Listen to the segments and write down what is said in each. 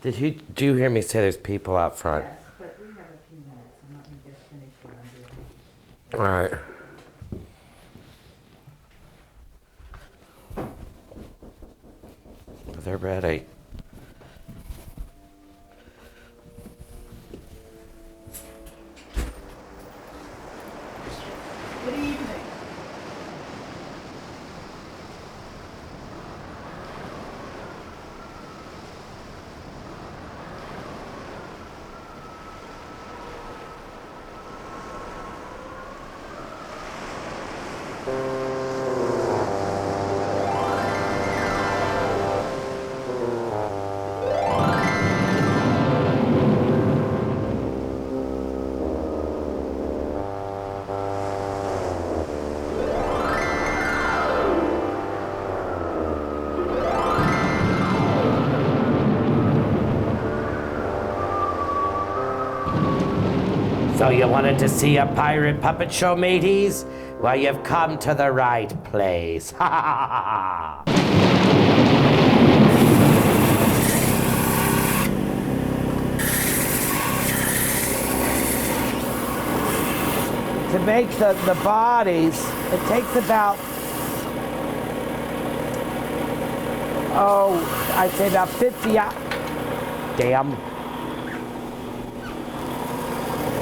Do you hear me say there's people out front? Yes, but we have a few minutes. I'm not going to just finish what I'm doing. All right. They're ready. Good evening. So you wanted to see a pirate puppet show, mateys? Well, you've come to the right place. Ha ha ha ha! To make the bodies, it takes about, I'd say about 50 hours. Damn.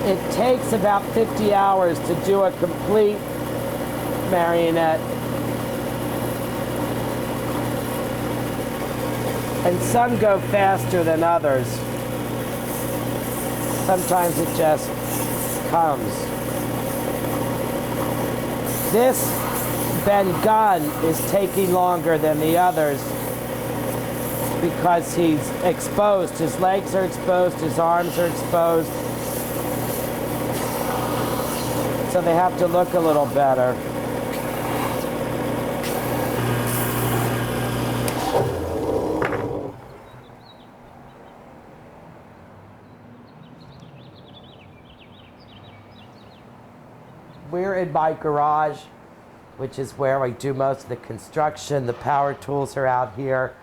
It takes about 50 hours to do a complete marionette. And some go faster than others. Sometimes it just comes. This Ben Gunn is taking longer than the others because he's exposed. His legs are exposed, his arms are exposed. So they have to look a little better. We're in my garage, which is where I do most of the construction. The power tools are out here.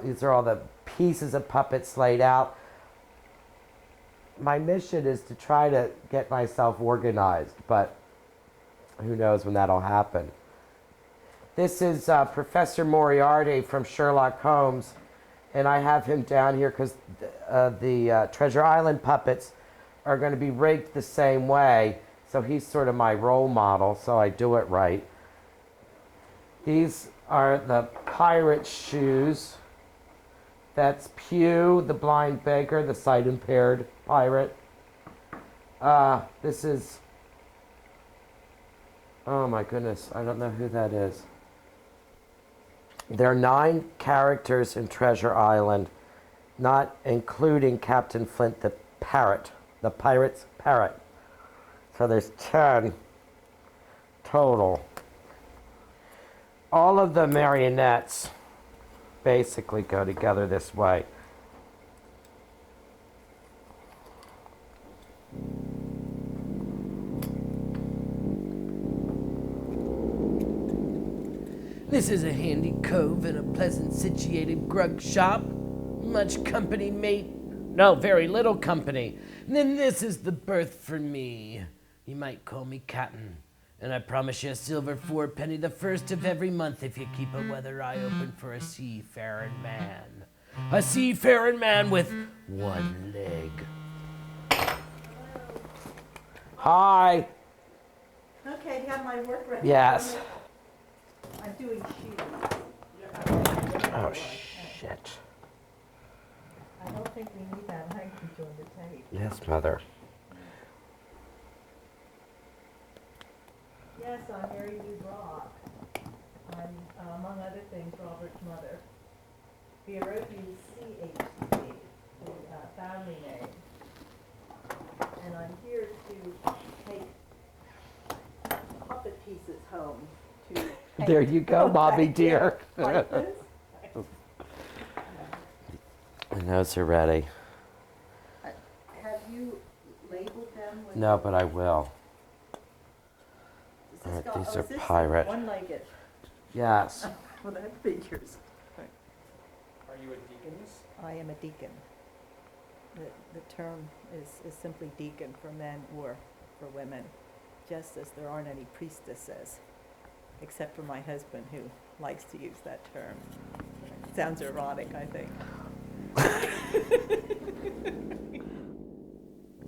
These are all the pieces of puppets laid out. My mission is to try to get myself organized, but who knows when that'll happen. This is Professor Moriarty from Sherlock Holmes, and I have him down here because the Treasure Island puppets are going to be rigged the same way, so he's sort of my role model, so I do it right. These are the pirate shoes. That's Pew, the blind beggar, the sight-impaired pirate. This is, oh my goodness, I don't know who that is. There are 9 characters in Treasure Island, not including Captain Flint the parrot, the pirate's parrot. So there's 10 total. All of the marionettes basically go together this way. This is a handy cove and a pleasant situated grug shop. Much company, mate. No, very little company. And then this is the berth for me. You might call me Captain. And I promise you a silver 4-penny the first of every month if you keep a weather eye open for a seafaring man. A seafaring man with one leg. Hi. Okay, do you have my work ready? Yes. I'm doing shoes. Oh, shit. I don't think we need that language on the tape. Yes, Mother. Yes, I'm Mary Lou Brock. I'm, among other things, Robert's mother. B-R-O-U-C-H-T, the family name. And I'm here to take puppet pieces home to paint. There you go, Bobby dear. Like this. And those are ready. Have you labeled them? With No, but I will. All right, these are pirate. One-legged. Yes. Well, that figures. Are you a deaconess? I am a deacon. the term is simply deacon for men or for women, just as there aren't any priestesses, except for my husband who likes to use that term. It sounds erotic, I think.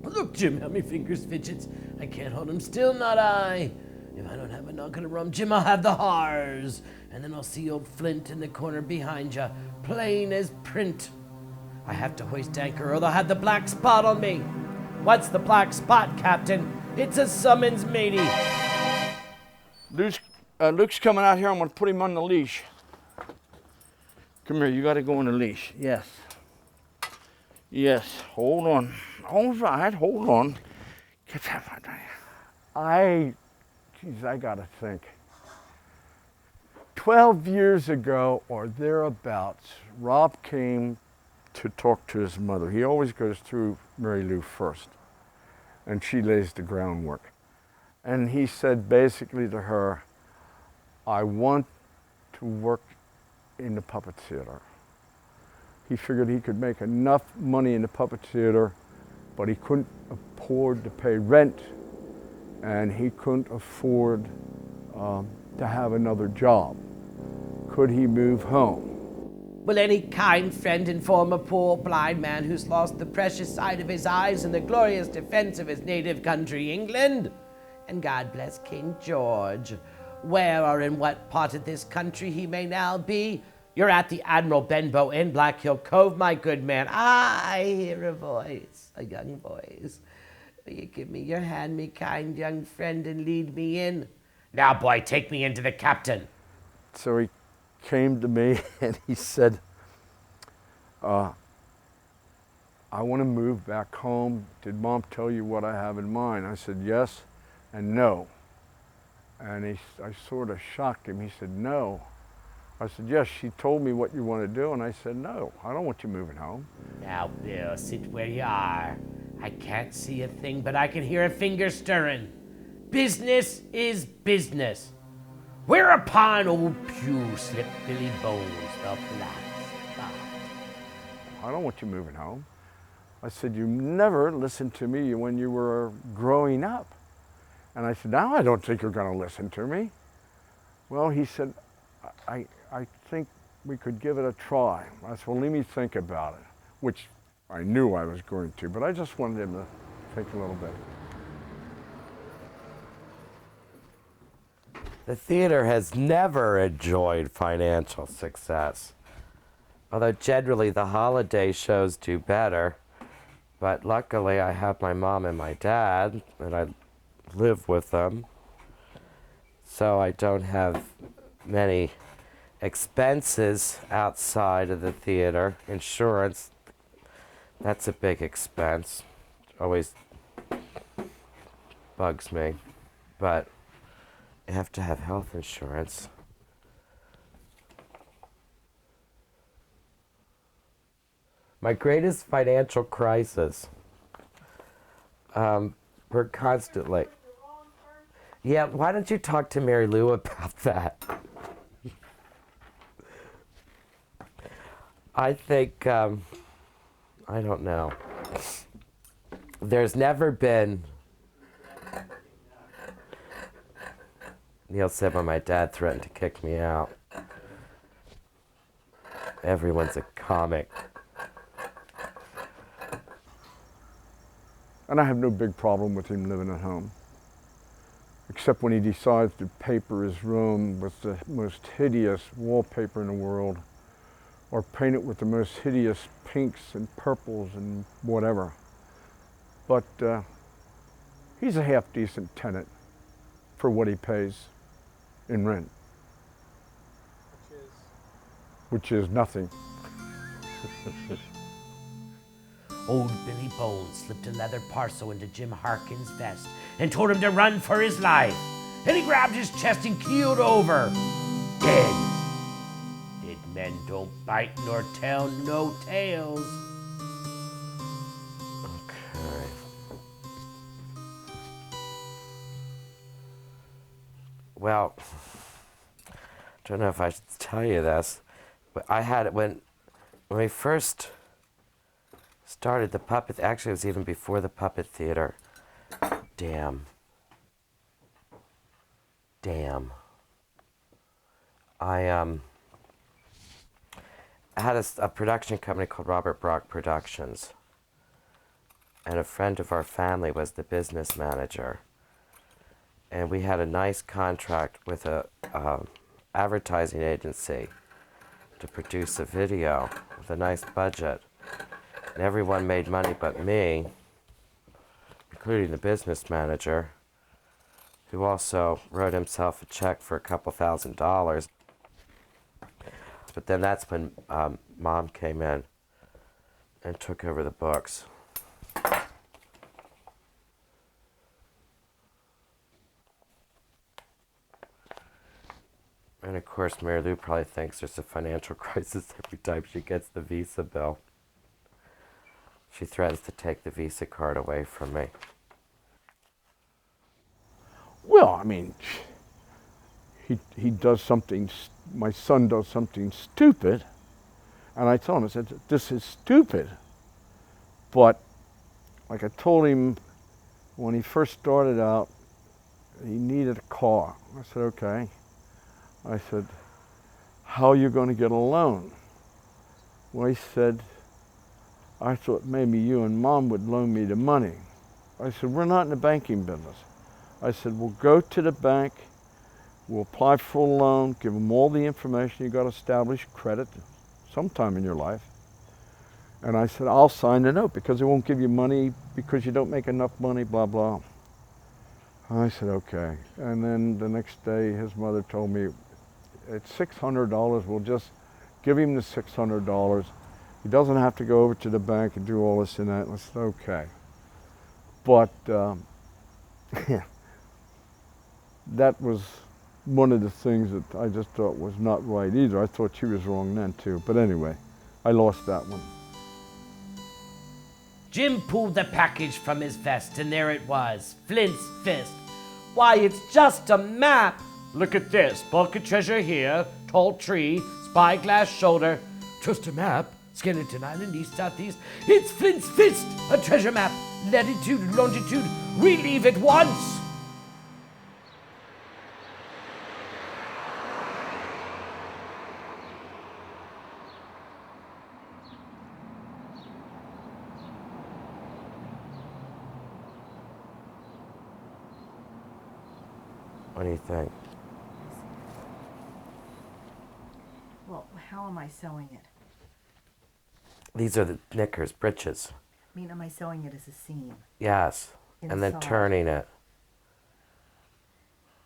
Look, Jim, how my fingers fidgets. I can't hold 'em still, not I. If I don't have a noggin of rum, Jim, I'll have the Hars. And then I'll see old Flint in the corner behind ya, plain as print. I have to hoist anchor or they'll have the black spot on me. What's the black spot, Captain? It's a summons, matey. Luke's coming out here. I'm going to put him on the leash. Come here. You got to go on the leash. Yes. Yes. Hold on. All right. Hold on. I got to think. 12 years ago or thereabouts, Rob came to talk to his mother. He always goes through Mary Lou first, and she lays the groundwork. And he said basically to her, I want to work in the puppet theater. He figured he could make enough money in the puppet theater, but he couldn't afford to pay rent, and he couldn't afford to have another job. Could he move home? Will any kind friend inform a poor blind man who's lost the precious sight of his eyes in the glorious defense of his native country, England? And God bless King George. Where or in what part of this country he may now be? You're at the Admiral Benbow Inn, Black Hill Cove, my good man. I hear a voice, a young voice. Will you give me your hand, me kind young friend, and lead me in? Now, boy, take me into the captain. So he came to me and he said, I want to move back home. Did Mom tell you what I have in mind? I said, yes and no. And I sort of shocked him. He said, no. I said, yes, she told me what you want to do. And I said, no, I don't want you moving home. Now, Bill, sit where you are. I can't see a thing, but I can hear a finger stirring. Business is business. Whereupon old Pew slipped Billy Bones the black spot. I don't want you moving home. I said, you never listened to me when you were growing up. And I said, now I don't think you're going to listen to me. Well, he said, I think we could give it a try. I said, well, let me think about it, which I knew I was going to, but I just wanted him to think a little bit. The theater has never enjoyed financial success, although generally the holiday shows do better. But luckily I have my mom and my dad, and I live with them, so I don't have many expenses outside of the theater. Insurance, that's a big expense. Always bugs me, but you have to have health insurance. My greatest financial crisis, we're constantly... Yeah, why don't you talk to Mary Lou about that? I think, I don't know. There's never been... Neil said when my dad threatened to kick me out. Everyone's a comic. And I have no big problem with him living at home, except when he decides to paper his room with the most hideous wallpaper in the world, or paint it with the most hideous pinks and purples and whatever. But he's a half-decent tenant for what he pays in rent. Which is nothing. Old Billy Bones slipped a leather parcel into Jim Harkin's vest and told him to run for his life. And he grabbed his chest and keeled over, dead. Dead men don't bite nor tell no tales. Okay. Well, I don't know if I should tell you this, but I had it when we first Started the puppet. Actually, it was even before the puppet theater. Damn. I had a production company called Robert Brock Productions, and a friend of our family was the business manager. And we had a nice contract with a advertising agency to produce a video with a nice budget. And everyone made money but me, including the business manager, who also wrote himself a check for a couple $1,000s. But then that's when Mom came in and took over the books. And of course, Mary Lou probably thinks there's a financial crisis every time she gets the Visa bill. She threatens to take the Visa card away from me. Well, I mean, he does something, my son does something stupid, and I told him, I said, this is stupid. But, like I told him when he first started out, he needed a car. I said, okay. I said, how are you going to get a loan? Well, he said, I thought maybe you and Mom would loan me the money. I said, we're not in the banking business. I said, we'll go to the bank, we'll apply for a loan, give them all the information. You got to establish credit sometime in your life. And I said, I'll sign the note because they won't give you money because you don't make enough money, blah, blah. I said, okay. And then the next day, his mother told me, it's $600, we'll just give him the $600. He doesn't have to go over to the bank and do all this and that. And I said, okay. But that was one of the things that I just thought was not right either. I thought she was wrong then too. But anyway, I lost that one. Jim pulled the package from his vest, and there it was, Flint's fist. Why, it's just a map. Look at this, bulk of treasure here, tall tree, spyglass shoulder. Just a map, Skeleton Island, east, southeast. It's Flint's fist, a treasure map, latitude, longitude. We leave at once. What do you think? Well, how am I sewing it? These are the knickers, breeches. I mean, am I sewing it as a seam? Yes. And then Inside. turning it.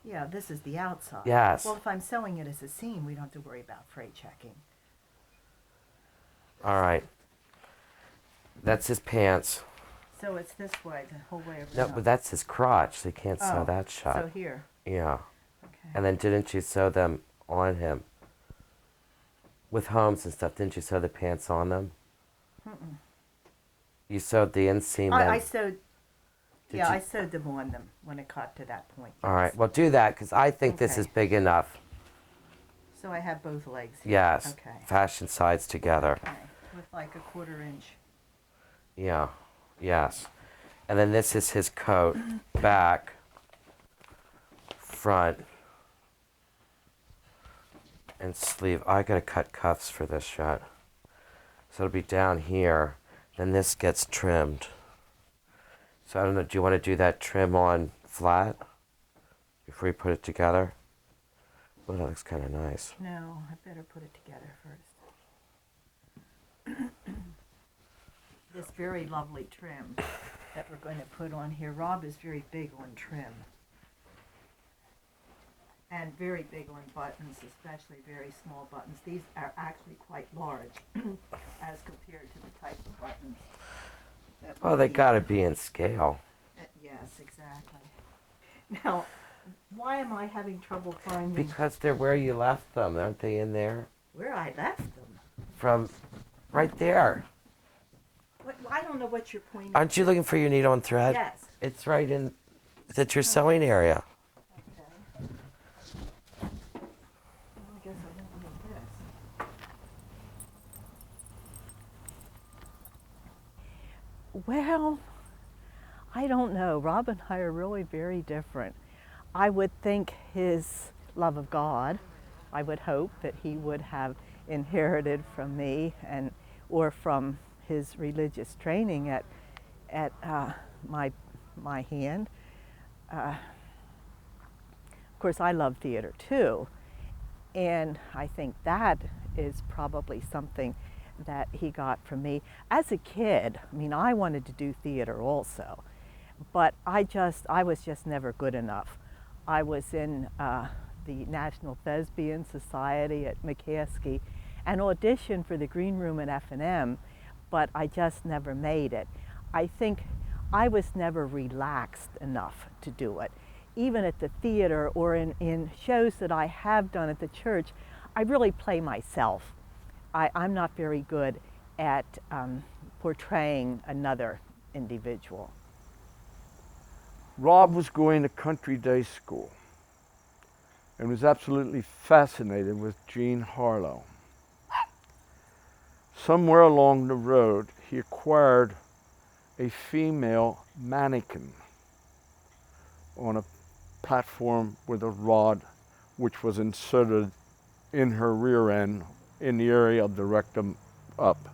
Yeah, this is the outside. Yes. Well, if I'm sewing it as a seam, we don't have to worry about freight checking. All right. That's his pants. So it's this way, the whole way around. No, but that's his crotch, so you can't sew Oh, that shut. So here. Yeah. Okay. And then didn't you sew them on him? With Holmes and stuff, didn't you sew the pants on them? Mm-mm. You sewed the inseam then? I sewed. Yeah, you- I sewed them on them when it got to that point. All right, well do that, because I think this Okay. is big enough. So I have both legs here. Yes. Okay. Fashion sides together. Okay. With like a 1/4 inch. Yeah. Yes. And then this is his coat, back, front, and sleeve. I gotta cut cuffs for this shot. So it'll be down here. Then this gets trimmed. So I don't know, do you want to do that trim on flat before you put it together? Oh, that looks kind of nice. No, I better put it together first. This very lovely trim that we're going to put on here. Rob is very big on trim. And very big on buttons, especially very small buttons. These are actually quite large as compared to the type of buttons. that Oh, they we- gotta be in scale. Yes, exactly. Now, why am I having trouble finding Because they're where you left them, aren't they in there? where I left them? From right there. What, I don't know what you're pointing Aren't you looking for your needle and thread? Yes. It's right in, it's at your sewing area. Okay. Well, I guess I don't need this. Well, I don't know. Rob and I are really very different. I would think his love of God, I would hope that he would have inherited from me and or from his religious training at my hand. Of course, I love theater too, and I think that is probably something that he got from me. As a kid, I mean, I wanted to do theater also, but I was just never good enough. I was in the National Thespian Society at McCaskey and auditioned for the Green Room at F&M, but I just never made it. I think I was never relaxed enough to do it. Even at the theater or in shows that I have done at the church, I really play myself. I'm not very good at portraying another individual. Rob was going to country day school and was absolutely fascinated with Jean Harlow. Somewhere along the road, he acquired a female mannequin on a platform with a rod which was inserted in her rear end in the area of the rectum up.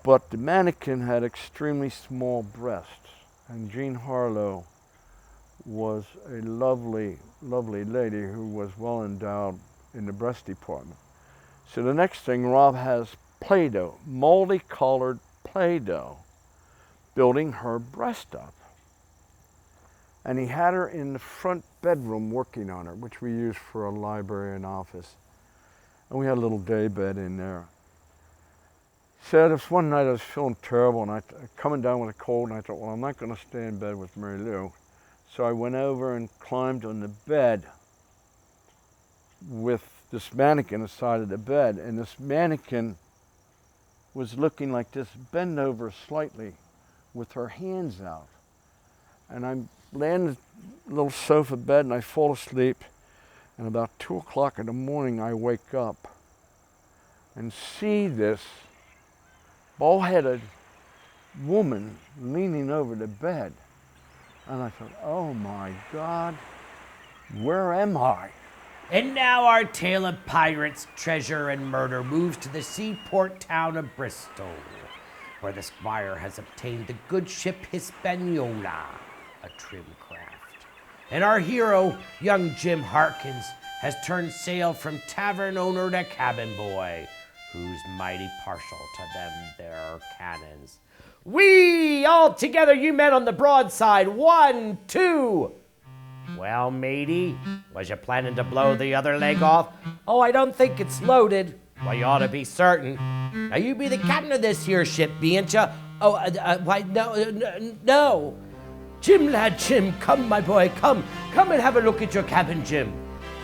But the mannequin had extremely small breasts, and Jean Harlow was a lovely, lovely lady who was well endowed in the breast department. So the next thing, Rob has Play-Doh, multicolored Play-Doh, building her breast up. And he had her in the front bedroom working on her, which we used for a library and office. And we had a little day bed in there. So this one night I was feeling terrible and coming down with a cold, and I thought, well, I'm not going to stay in bed with Mary Lou. So I went over and climbed on the bed with this mannequin aside of the bed, and this mannequin was looking like this, bent over slightly with her hands out. And I'm laying in the little sofa bed and I fall asleep, and about 2 o'clock in the morning I wake up and see this bald-headed woman leaning over the bed. And I thought, oh my God, where am I? And now our tale of pirates, treasure, and murder moves to the seaport town of Bristol, where the squire has obtained the good ship Hispaniola, a trim craft. And our hero, young Jim Harkins, has turned sail from tavern owner to cabin boy, who's mighty partial to them their cannons. We, all together, you men on the broadside, 1, 2. Well, matey, was you planning to blow the other leg off? Oh, I don't think it's loaded. Well, you ought to be certain. Now, you be the captain of this here ship, bean't you? Oh, why, no. Jim, lad, Jim, come, my boy, come and have a look at your cabin, Jim.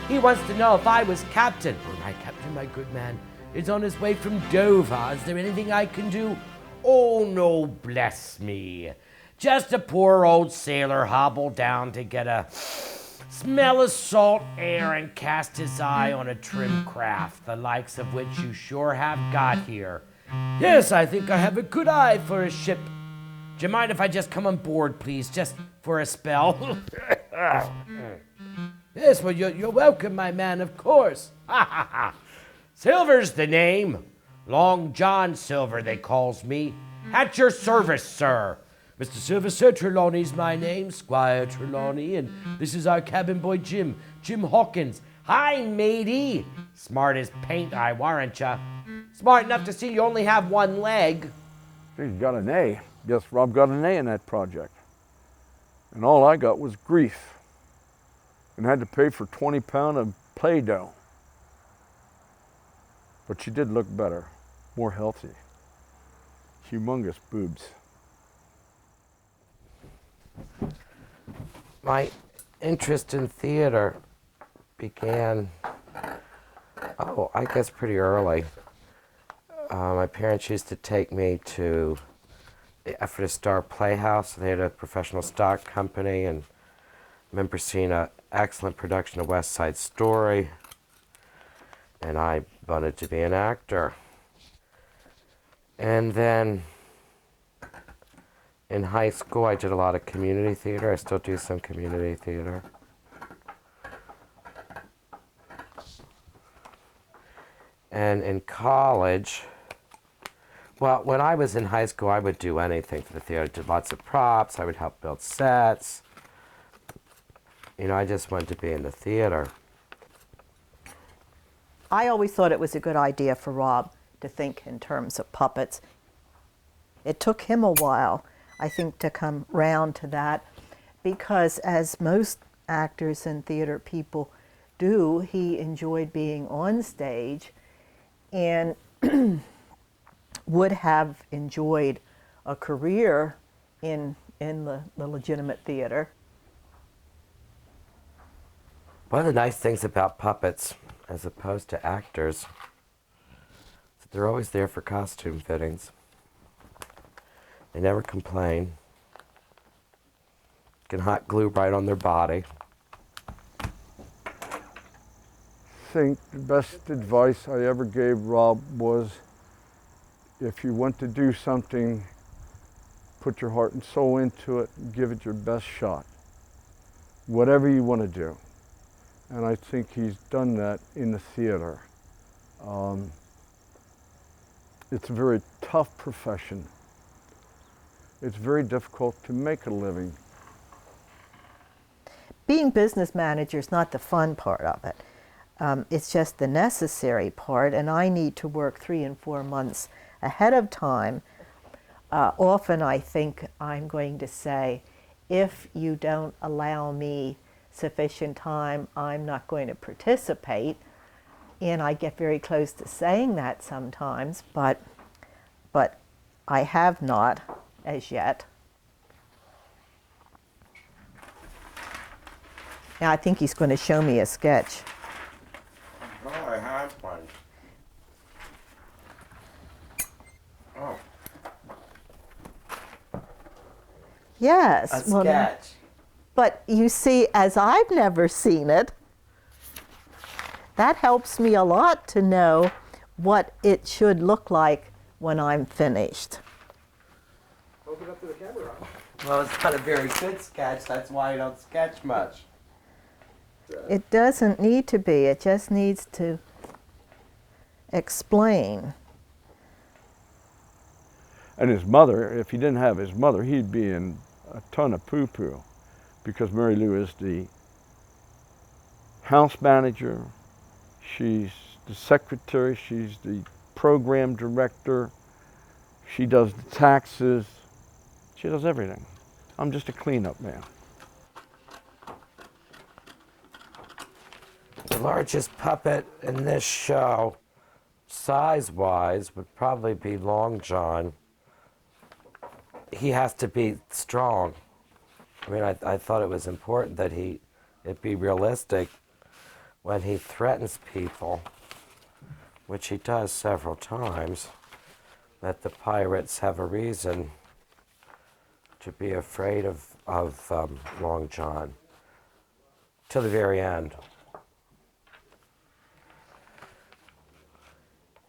He wants to know if I was captain. Oh, my captain, my good man, is on his way from Dover. Is there anything I can do? Oh, no, bless me. Just a poor old sailor hobbled down to get a smell of salt air and cast his eye on a trim craft, the likes of which you sure have got here. Yes, I think I have a good eye for a ship. Do you mind if I just come on board, please, just for a spell? Yes, well, you're welcome, my man, of course. Ha, ha, ha. Silver's the name. Long John Silver, they calls me. At your service, sir. Mr. Silver, Sir Trelawney's my name, Squire Trelawney, and this is our cabin boy, Jim Hawkins. Hi, matey. Smart as paint, I warrant ya. Smart enough to see you only have one leg. He's got an A. Yes, Rob got an A in that project. And all I got was grief. And had to pay for 20 pounds of Play-Doh. But she did look better, more healthy. Humongous boobs. My interest in theater began, I guess pretty early. My parents used to take me to the Effort Star Playhouse. They had a professional stock company, and I remember seeing an excellent production of West Side Story, and I wanted to be an actor. And then In high school, I did a lot of community theater. I still do some community theater. And in college, well, when I was in high school, I would do anything for the theater. I did lots of props. I would help build sets. You know, I just wanted to be in the theater. I always thought it was a good idea for Rob to think in terms of puppets. It took him a while, I think, to come round to that, because as most actors and theater people do, he enjoyed being on stage and would have enjoyed a career in the legitimate theater. One of the nice things about puppets, as opposed to actors, is that they're always there for costume fittings. They never complain. Can hot glue right on their body. I think the best advice I ever gave Rob was, if you want to do something, put your heart and soul into it, and give it your best shot. Whatever you want to do. And I think he's done that in the theater. It's a very tough profession. It's very difficult to make a living. Being business manager is not the fun part of it. It's just the necessary part, and I need to work 3 and 4 months ahead of time. Often I think I'm going to say, if you don't allow me sufficient time, I'm not going to participate. And I get very close to saying that sometimes, but I have not as yet. Now I think he's going to show me a sketch. Oh, I have one. Oh. Yes. A sketch. But you see, as I've never seen it, that helps me a lot to know what it should look like when I'm finished. Open up to the camera. Well, it's not a very good sketch. That's why I don't sketch much. It doesn't need to be. It just needs to explain. And his mother, if he didn't have his mother, he'd be in a ton of poo-poo, because Mary Lou is the house manager, she's the secretary, she's the program director, she does the taxes, she does everything. I'm just a cleanup man. The largest puppet in this show, size-wise, would probably be Long John. He has to be strong. I mean, I thought it was important that it be realistic when he threatens people, which he does several times, that the pirates have a reason to be afraid of Long John till the very end.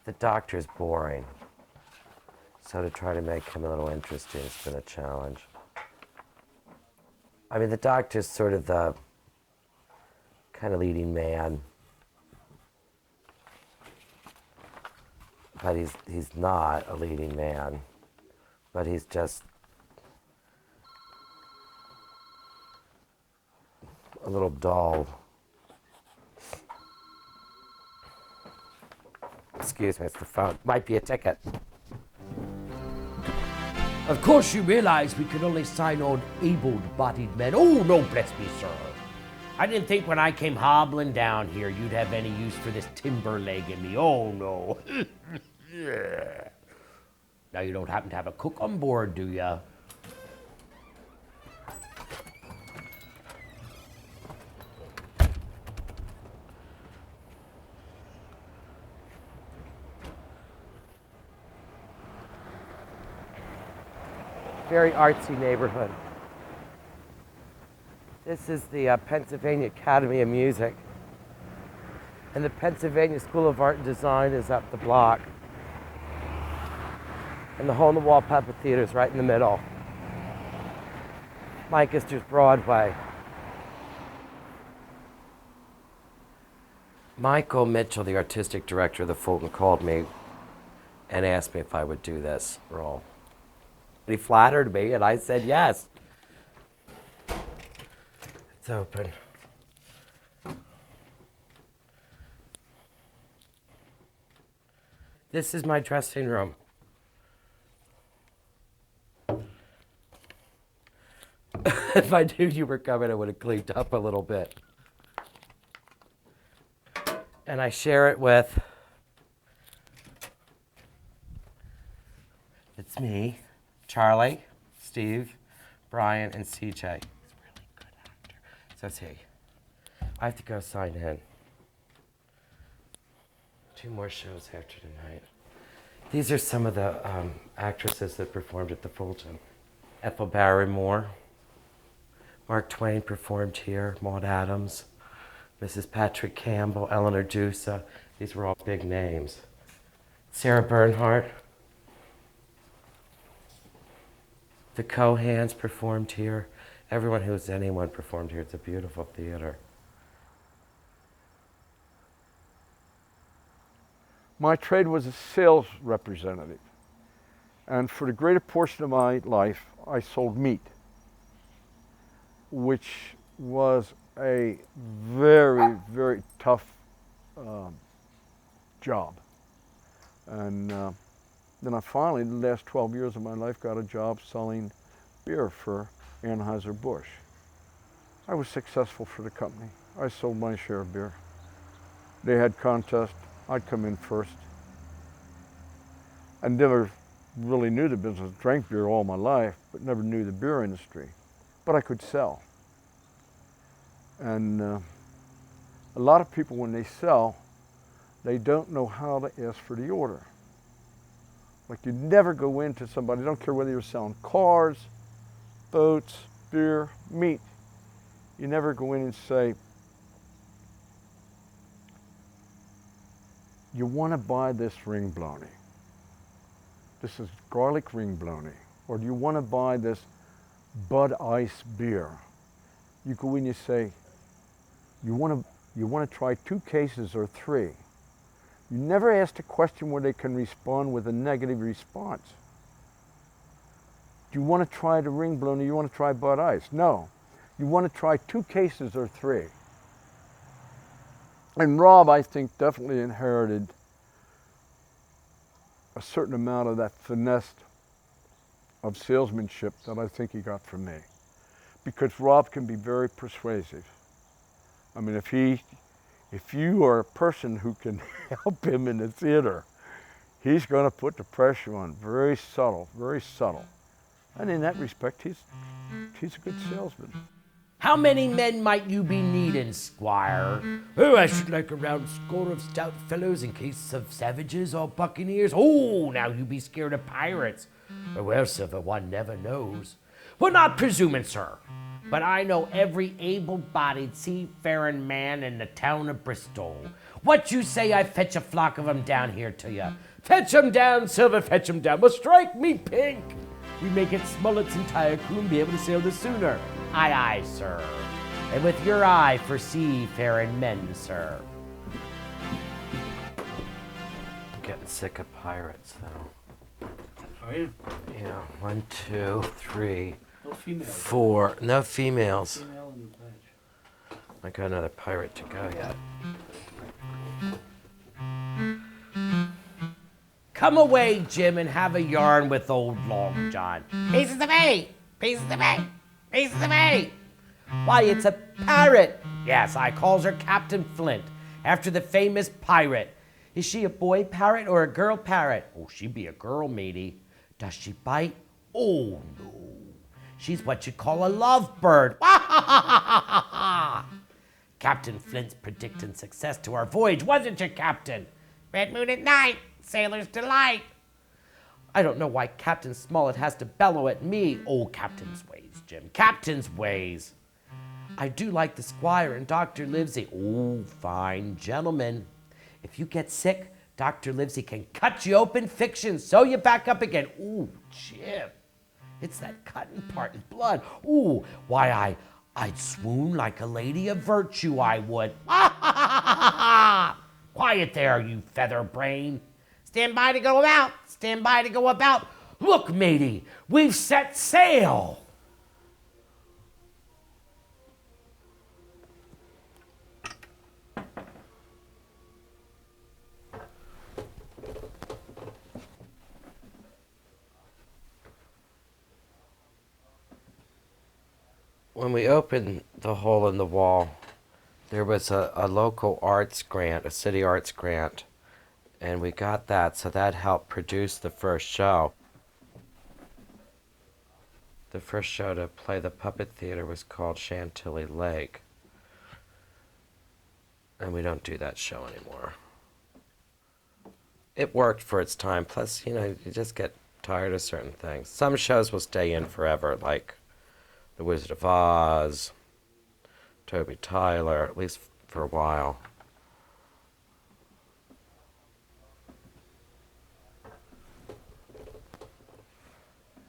The doctor's boring, so to try to make him a little interesting has been a challenge. I mean, the doctor's sort of the kind of leading man, but he's not a leading man, but he's just a little dull. Excuse me, it's the phone. Might be a ticket. Of course you realize we could only sign on able-bodied men. Oh, no, bless me, sir. I didn't think when I came hobbling down here you'd have any use for this timber leg in me. Oh, no. Now you don't happen to have a cook on board, do ya? Very artsy neighborhood. This is the Pennsylvania Academy of Music. And the Pennsylvania School of Art and Design is up the block. And the Hole in the Wall Puppet Theater is right in the middle. Lancaster's Broadway. Michael Mitchell, the artistic director of the Fulton, called me and asked me if I would do this role. He flattered me, and I said yes. It's open. This is my dressing room. If I knew you were coming, I would have cleaned up a little bit. And I share it with, it's me, Charlie, Steve, Brian, and CJ. He's a really good actor. So it's he. I have to go sign in. 2 more shows after tonight. These are some of the actresses that performed at the Fulton. Ethel Barrymore. Mark Twain performed here. Maud Adams. Mrs. Patrick Campbell, Eleanor Dusa. These were all big names. Sarah Bernhardt. The Cohans performed here. Anyone performed here. It's a beautiful theater. My trade was a sales representative. And for the greater portion of my life, I sold meat, which was a very, very tough job. And then I finally, the last 12 years of my life, got a job selling beer for Anheuser-Busch. I was successful for the company. I sold my share of beer. They had contests. I'd come in first. I never really knew the business. Drank beer all my life, but never knew the beer industry. But I could sell. And a lot of people, when they sell, they don't know how to ask for the order. Like, you never go into somebody, I don't care whether you're selling cars, boats, beer, meat. You never go in and say, you want to buy this ring bologna. This is garlic ring bologna. Or do you want to buy this Bud Ice beer? You go in and you say, you want to try 2 cases or 3. You never ask a question where they can respond with a negative response. Do you want to try the ring bologna? You want to try Bud Ice? No. You want to try 2 cases or 3. And Rob, I think, definitely inherited a certain amount of that finesse of salesmanship that I think he got from me. Because Rob can be very persuasive. I mean, if you are a person who can help him in the theater, he's going to put the pressure on. Very subtle, very subtle. And in that respect, he's a good salesman. How many men might you be needing, squire? Oh, I should like a round score of stout fellows in case of savages or buccaneers. Oh, now you be scared of pirates. Well, sir, one never knows. Well, not presuming, sir, but I know every able-bodied seafaring man in the town of Bristol. What you say I fetch a flock of 'em down here to you? Fetch 'em down, Silver, fetch 'em down. Well, strike me pink. We may get Smollett's entire crew and be able to sail the sooner. Aye, aye, sir. And with your eye for seafaring men, sir. I'm getting sick of pirates, though. Oh, yeah. Yeah, 1, 2, 3, No females. 4. No females. Female in the pledge. I got another pirate to go yet. Come away, Jim, and have a yarn with old Long John. Pieces of 8! Pieces of 8! Pieces of 8! Why, it's a parrot! Yes, I calls her Captain Flint, after the famous pirate. Is she a boy parrot or a girl parrot? Oh, she be a girl, matey. Does she bite? Oh, no. She's what you call a lovebird. Captain Flint's predicting success to our voyage, wasn't you, Captain? Red moon at night, sailor's delight. I don't know why Captain Smollett has to bellow at me. Oh, captain's ways, Jim, captain's ways. I do like the squire and Dr. Livesey. Oh, fine gentlemen. If you get sick, Dr. Livesey can cut you open, fiction, sew you back up again. Ooh, Jim. It's that cutting part in blood. Ooh, why I'd swoon like a lady of virtue, I would. Quiet there, you feather brain. Stand by to go about. Stand by to go about. Look, matey, we've set sail. When we opened the hole in the wall, there was a local arts grant, a city arts grant, and we got that, so that helped produce the first show. The first show to play the puppet theater was called Chantilly Lake, and we don't do that show anymore. It worked for its time, plus, you just get tired of certain things. Some shows will stay in forever, like The Wizard of Oz, Toby Tyler, at least for a while.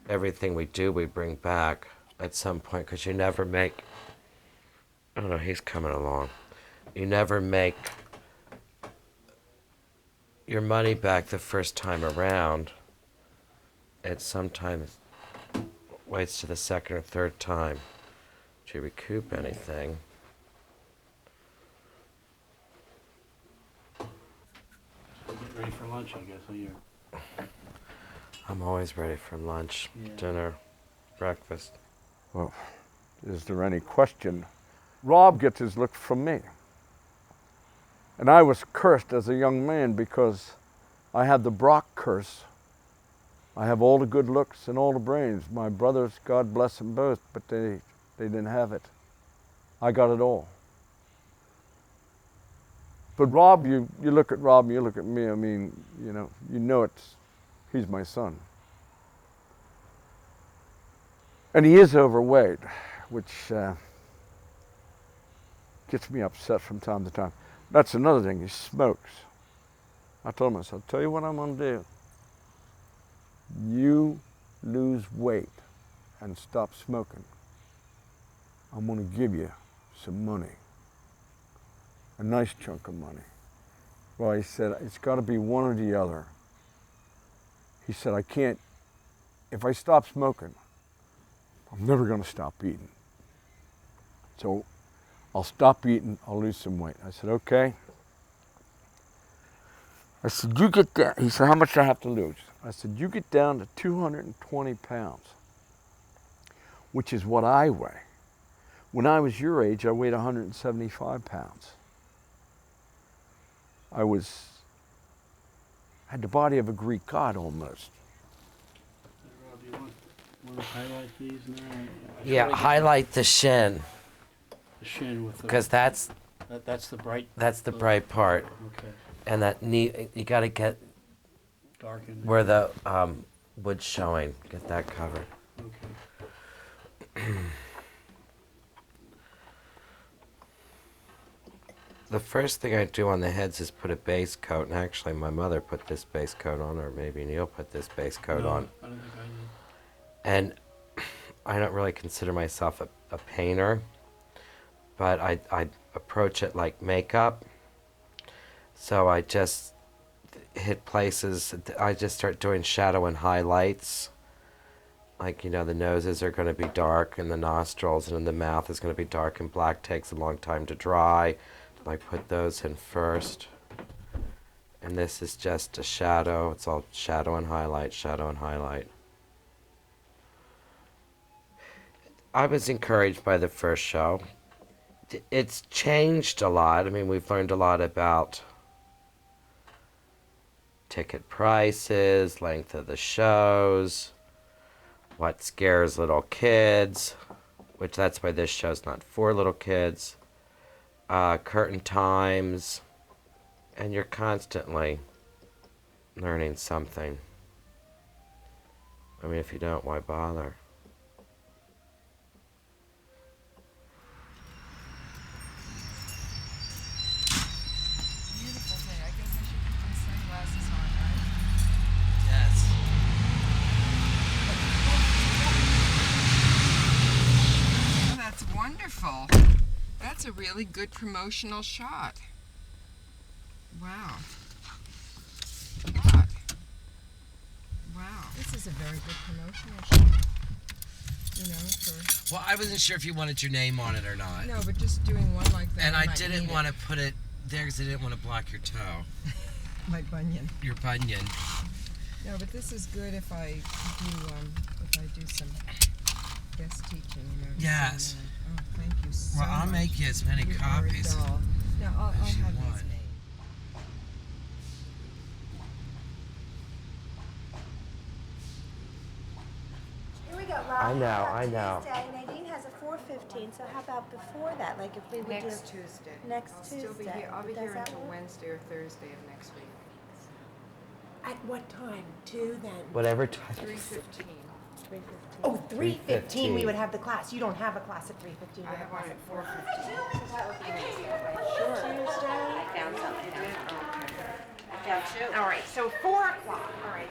Everything we do, we bring back at some point, because you never make, oh no, he's coming along. You never make your money back the first time around. It sometimes waits to the second or third time to recoup anything. Get ready for lunch, I guess, here. I'm always ready for lunch, Yeah. dinner, breakfast. Well, is there any question? Rob gets his look from me. And I was cursed as a young man because I had the Brock curse. I have all the good looks and all the brains. My brothers, God bless them both, but they didn't have it. I got it all. But Rob, you look at Rob and you look at me, I mean, he's my son. And he is overweight, which gets me upset from time to time. That's another thing, he smokes. I told him, I said, I'll tell you what I'm gonna do. You lose weight and stop smoking. I'm gonna give you some money, a nice chunk of money. Well, he said, it's gotta be one or the other. He said, I can't, if I stop smoking, I'm never gonna stop eating. So I'll stop eating, I'll lose some weight. I said, okay. I said, you get down. He said, how much do I have to lose? I said, you get down to 220 pounds, which is what I weigh. When I was your age, I weighed 175 pounds. I had the body of a Greek god almost. Rob, you want to highlight these now? Yeah, highlight the shin, the shin with the, because that's that's the bright. the bright part. Okay. And that you got to get Darken. where the wood's showing. Get that covered. Okay. The first thing I do on the heads is put a base coat, and actually my mother put this base coat on, or maybe Neil put this base coat No, on. I don't think I did. And I don't really consider myself a painter, but I approach it like makeup. So I just hit places, I just start doing shadow and highlights. Like, the noses are going to be dark, and the nostrils, and then the mouth is going to be dark and black. Takes a long time to dry. I put those in first. And this is just a shadow. It's all shadow and highlight, shadow and highlight. I was encouraged by the first show. It's changed a lot. I mean, we've learned a lot about ticket prices, length of the shows, what scares little kids, which that's why this show's not for little kids, curtain times, and you're constantly learning something. I mean, if you don't, why bother? Beautiful day. I guess I should put my sunglasses on, right? Yes. wonderful. That's a really good promotional shot. Wow. Wow. Wow. This is a very good promotional shot. You know, for... Well, I wasn't sure if you wanted your name on it or not. No, but just doing one like that. And I didn't want to put it there because I didn't want to block your toe. My bunion. Your bunion. No, but this is good if I do some guest teaching, you know. Yes. Oh, thank you so much. Well, I'll make you as many copies Now, I'll as you have want. these made. Here we go, Rob. I know. Tuesday. Nadine has a 4:15, so how about before that? Like if we would Next do Tuesday. next I'll still be Tuesday. here. I'll be Does here that until work? Wednesday or Thursday of next week. At what time? 2 then? Whatever time. 3:15. 3:15. Oh, 3:15 we 3:15. would have the class. You don't have a class at 3:15. I have one at 4:15. Tuesday. found something. Okay. All right, so 4 o'clock. All right.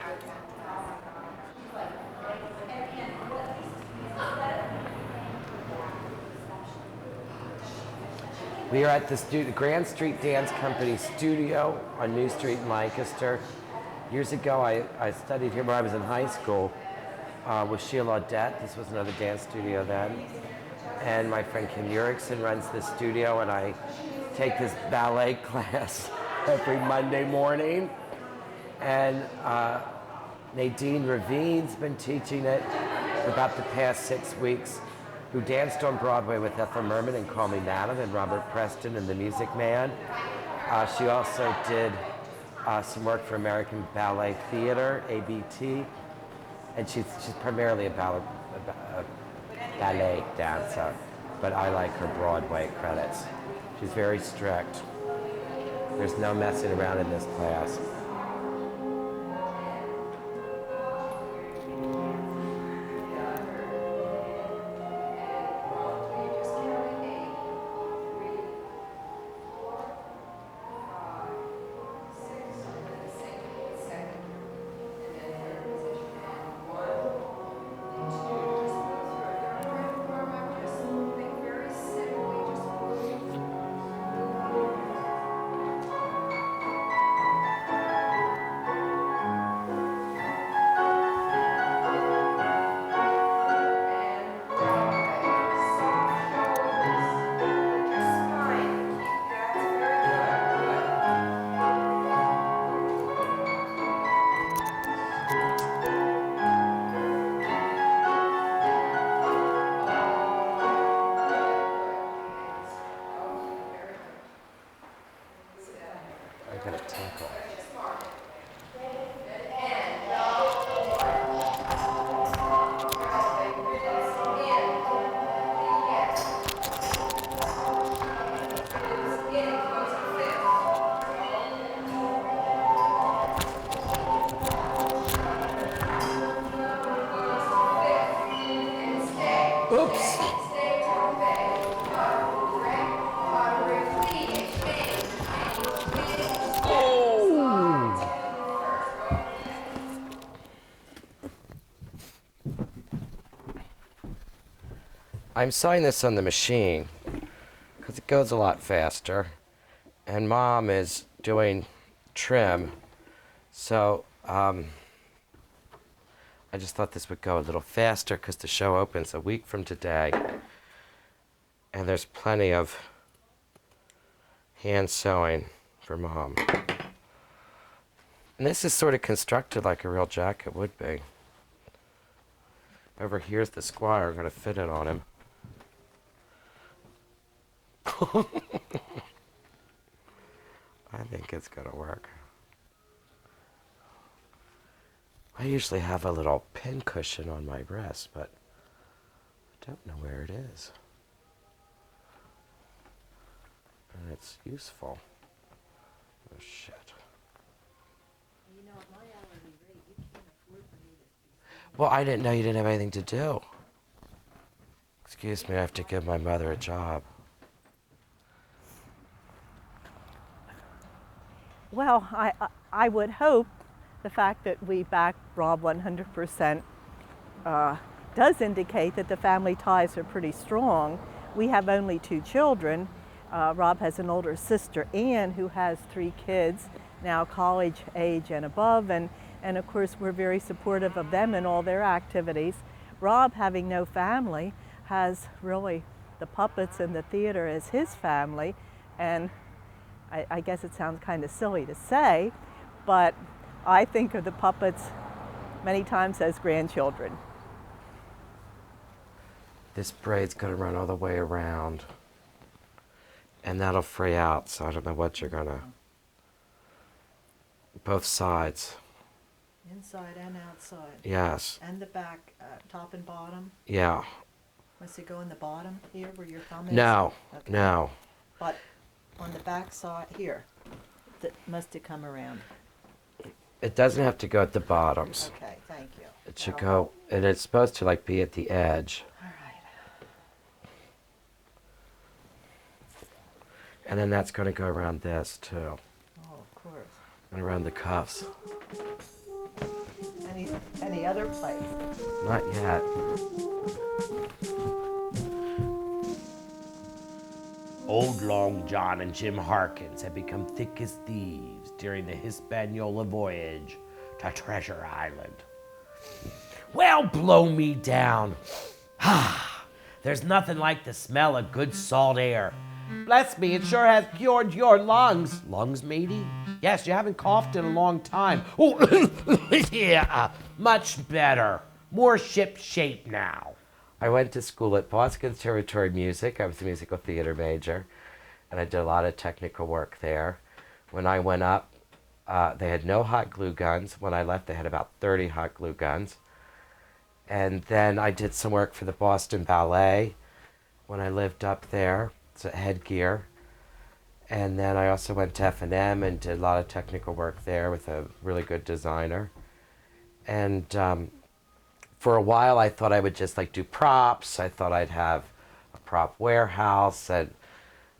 We are at the Grand Street Dance Company studio on New Street in Lancaster. Years ago, I studied here when I was in high school with Sheila Audette. This was another dance studio then. And my friend Kim Urickson runs the studio, and I take this ballet class every Monday morning. And Nadine Ravine's been teaching it for about the past 6 weeks, who danced on Broadway with Ethel Merman and Call Me Madam and Robert Preston and The Music Man. She also did some work for American Ballet Theater, ABT, and she's primarily a ballet dancer, but I like her Broadway credits. She's very strict. There's no messing around in this class. I got a tinkle. Oops. I'm sewing this on the machine because it goes a lot faster, and Mom is doing trim, so I just thought this would go a little faster because the show opens a week from today, and there's plenty of hand sewing for Mom. And this is sort of constructed like a real jacket would be. Over here's the squire, gonna fit it on him. I think it's gonna work. I usually have a little pin cushion on my breast, but I don't know where it is. And it's useful. Oh shit. You know, at my hourly rate, you can't afford for me to. Well, I didn't know you didn't have anything to do. Excuse me, I have to give my mother a job. Well, I would hope the fact that we back Rob 100% does indicate that the family ties are pretty strong. We have only 2 children. Rob has an older sister, Ann, who has 3 kids, now college age and above, and of course we're very supportive of them in all their activities. Rob, having no family, has really the puppets and the theater as his family, and I guess it sounds kind of silly to say, but I think of the puppets many times as grandchildren. This braid's gonna run all the way around. And that'll fray out, so I don't know what you're gonna... Both sides. Inside and outside. Yes. And the back, top and bottom. Yeah. Must it go in the bottom here where your thumb is? No, Okay. no. But on the back side here, must it come around? It doesn't have to go at the bottoms. Okay, thank you. It should go, and it's supposed to like be at the edge. All right. And then that's gonna go around this too. Oh, of course. And around the cuffs. Any other place? Not yet. Old Long John and Jim Harkins had become thick as thieves during the Hispaniola voyage to Treasure Island. Well, blow me down. There's nothing like the smell of good salt air. Bless me, it sure has cured your lungs. Lungs, matey? Yes, you haven't coughed in a long time. Oh, yeah, much better. More ship shape now. I went to school at Boston Conservatory of Music. I was a musical theater major, and I did a lot of technical work there. When I went up, they had no hot glue guns. When I left, they had about 30 hot glue guns. And then I did some work for the Boston Ballet when I lived up there. It's a headgear. And then I also went to F&M and did a lot of technical work there with a really good designer. And for a while, I thought I would just like do props. I thought I'd have a prop warehouse. And,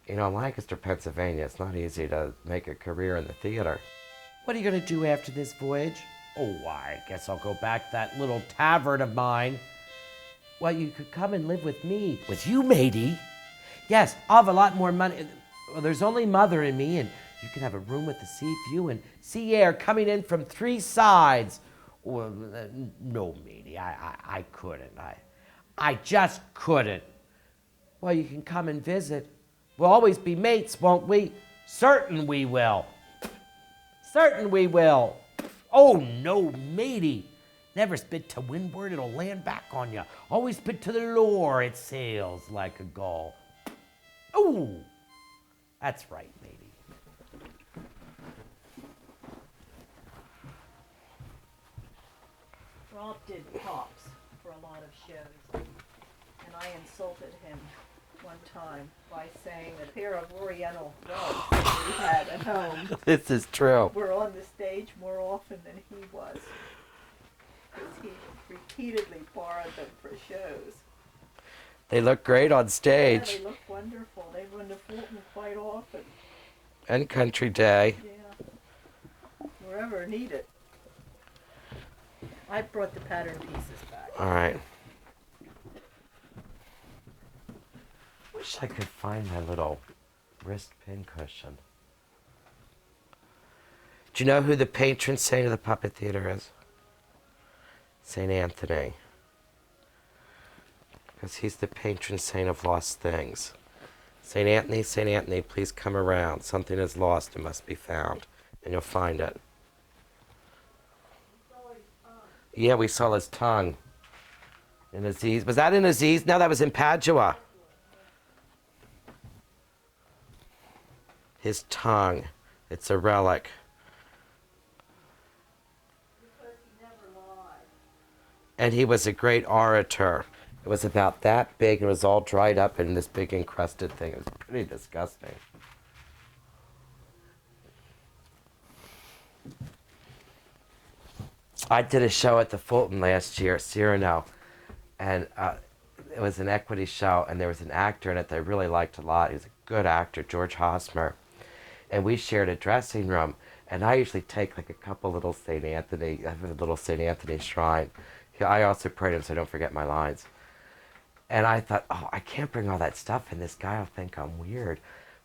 you know, in Lancaster, Pennsylvania, it's not easy to make a career in the theater. What are you going to do after this voyage? Oh, I guess I'll go back to that little tavern of mine. Well, you could come and live with me. With you, matey? Yes, I'll have a lot more money. Well, there's only Mother and me, and you can have a room with the sea view and sea air coming in from 3 sides. Well, no, matey, I couldn't. I just couldn't. Well, you can come and visit. We'll always be mates, won't we? Certain we will. Certain we will. Oh, no, matey. Never spit to windward, it'll land back on you. Always spit to the lure, it sails like a gull. Oh, that's right, matey. Rob did props for a lot of shows, and I insulted him one time by saying a pair of Oriental rugs that we had at home This is true. were on the stage more often than he was, because he repeatedly borrowed them for shows. They look great on Yeah, stage. they look wonderful. They run to Fulton quite often. And Country Day. Yeah, wherever needed. I brought the pattern pieces back. All right. Wish I could find my little wrist pin cushion. Do you know who the patron saint of the puppet theater is? St. Anthony. Because he's the patron saint of lost things. St. Anthony, please come around. Something is lost and must be found. And you'll find it. Yeah, we saw his tongue. In Aziz. Was that in Aziz? No, that was in Padua. His tongue. It's a relic. Because he never lied. And he was a great orator. It was about that big and it was all dried up in this big encrusted thing. It was pretty disgusting. I did a show at the Fulton last year, Cyrano, and it was an equity show, and there was an actor in it that I really liked a lot. He was a good actor, George Hosmer, and we shared a dressing room, and I usually take like a couple little St. Anthony, I have a little St. Anthony shrine. I also pray to him so I don't forget my lines. And I thought, oh, I can't bring all that stuff in. This guy will think I'm weird.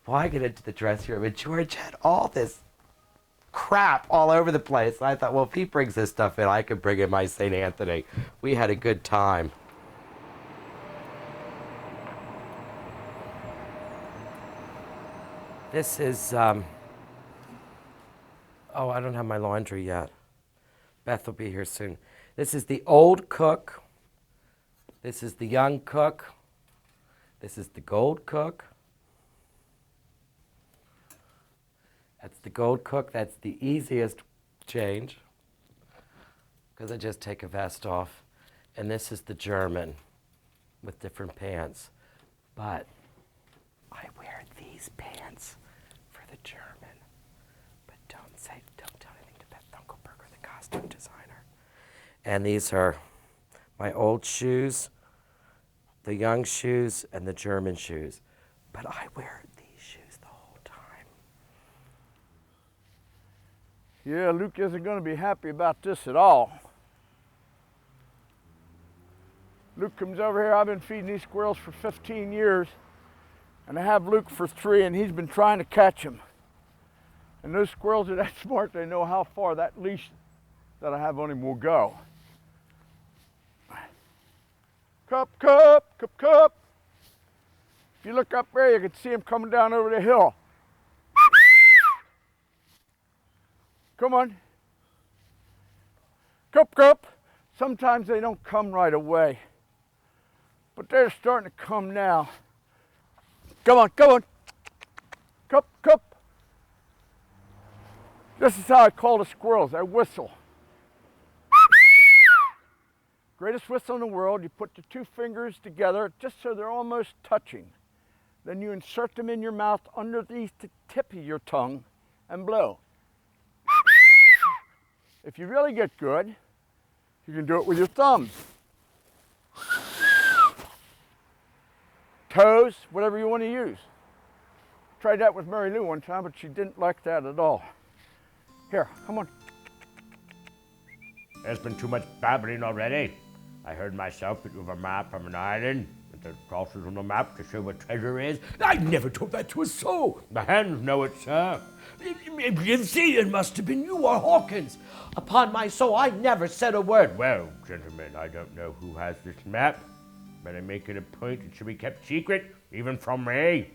Well, I get into the dressing room, and George had all this crap all over the place. I thought, well, if he brings this stuff in, I could bring in my St. Anthony. We had a good time. This is, oh, I don't have my laundry yet. Beth will be here soon. This is the old cook. This is the young cook. This is the gold cook. That's the gold cook. That's the easiest change because I just take a vest off. And this is the German with different pants. But I wear these pants for the German. But don't tell anything to Beth Dunkelberger, the costume designer. And these are my old shoes, the young shoes, and the German shoes. But I wear these shoes the whole time. Yeah, Luke isn't going to be happy about this at all. Luke comes over here. I've been feeding these squirrels for 15 years. And I have Luke for 3, and he's been trying to catch them. And those squirrels are that smart, they know how far that leash that I have on him will go. Cup, cup, cup, cup. If you look up there, you can see him coming down over the hill. Come on. Cup, cup. Sometimes they don't come right away, but they're starting to come now. Come on, come on. Cup, cup. This is how I call the squirrels. I whistle. Greatest whistle in the world. You put the 2 fingers together just so they're almost touching. Then you insert them in your mouth underneath the tip of your tongue and blow. If you really get good, you can do it with your thumbs. Toes, whatever you want to use. Tried that with Mary Lou one time, but she didn't like that at all. Here, come on. There's been too much babbling already. I heard myself that you have a map from an island, and there's crosses on the map to show where treasure is. I never told that to a soul. The hens know it, sir. You see, it must have been you or Hawkins. Upon my soul, I never said a word. Well, gentlemen, I don't know who has this map, but I make it a point it should be kept secret, even from me.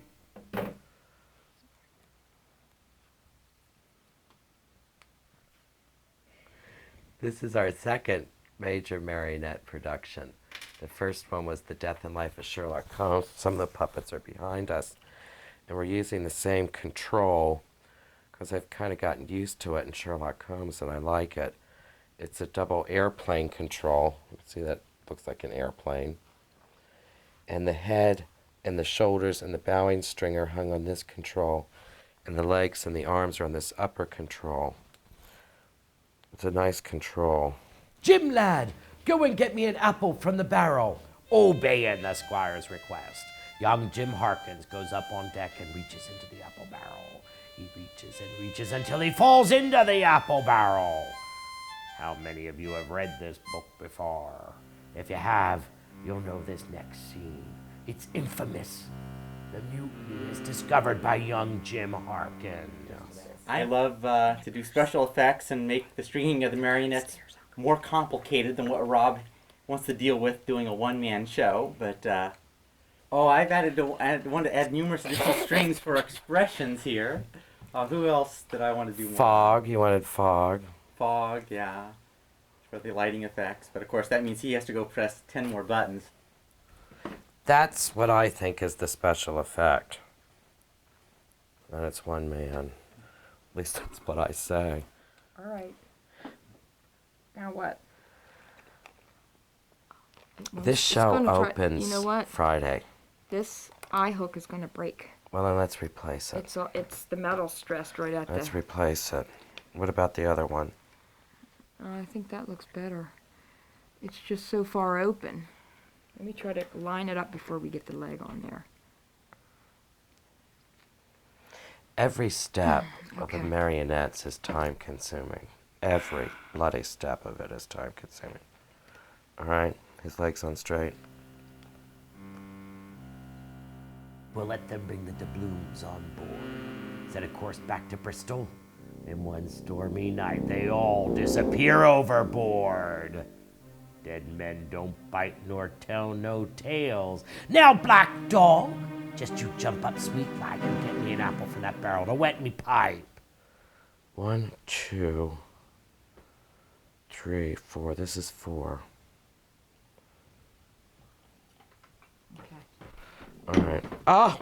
This is our second major marionette production. The first one was The Death and Life of Sherlock Holmes. Some of the puppets are behind us. And we're using the same control because I've kind of gotten used to it in Sherlock Holmes and I like it. It's a double airplane control. See, that looks like an airplane. And the head and the shoulders and the bowing string are hung on this control. And the legs and the arms are on this upper control. It's a nice control. Jim, lad, go and get me an apple from the barrel. Obeying the squire's request, young Jim Harkins goes up on deck and reaches into the apple barrel. He reaches and reaches until he falls into the apple barrel. How many of you have read this book before? If you have, you'll know this next scene. It's infamous. The mutiny is discovered by young Jim Harkins. I love to do special effects and make the stringing of the marionettes more complicated than what Rob wants to deal with doing a one-man show. But, I want to add numerous additional strings for expressions here. Who else did I want to do more? Fog, you wanted fog. Fog, yeah, for the lighting effects. But of course that means he has to go press 10 more buttons. That's what I think is the special effect. And it's one man. At least that's what I say. All right. Now what? This show opens you know what? Friday. This eye hook is going to break. Well, then let's replace it. It's the metal stressed right at Let's the... replace it. What about the other one? I think that looks better. It's just so far open. Let me try to line it up before we get the leg on there. Every step of the marionettes is time consuming. Every bloody step of it is time consuming. All right, his legs on straight. We'll let them bring the doubloons on board. Set a course back to Bristol. In one stormy night, they all disappear overboard. Dead men don't bite nor tell no tales. Now, Black Dog, just you jump up, sweet lad, and get me an apple from that barrel to wet me pipe. 1, 2, 3, 4. This is 4. All right. Oh,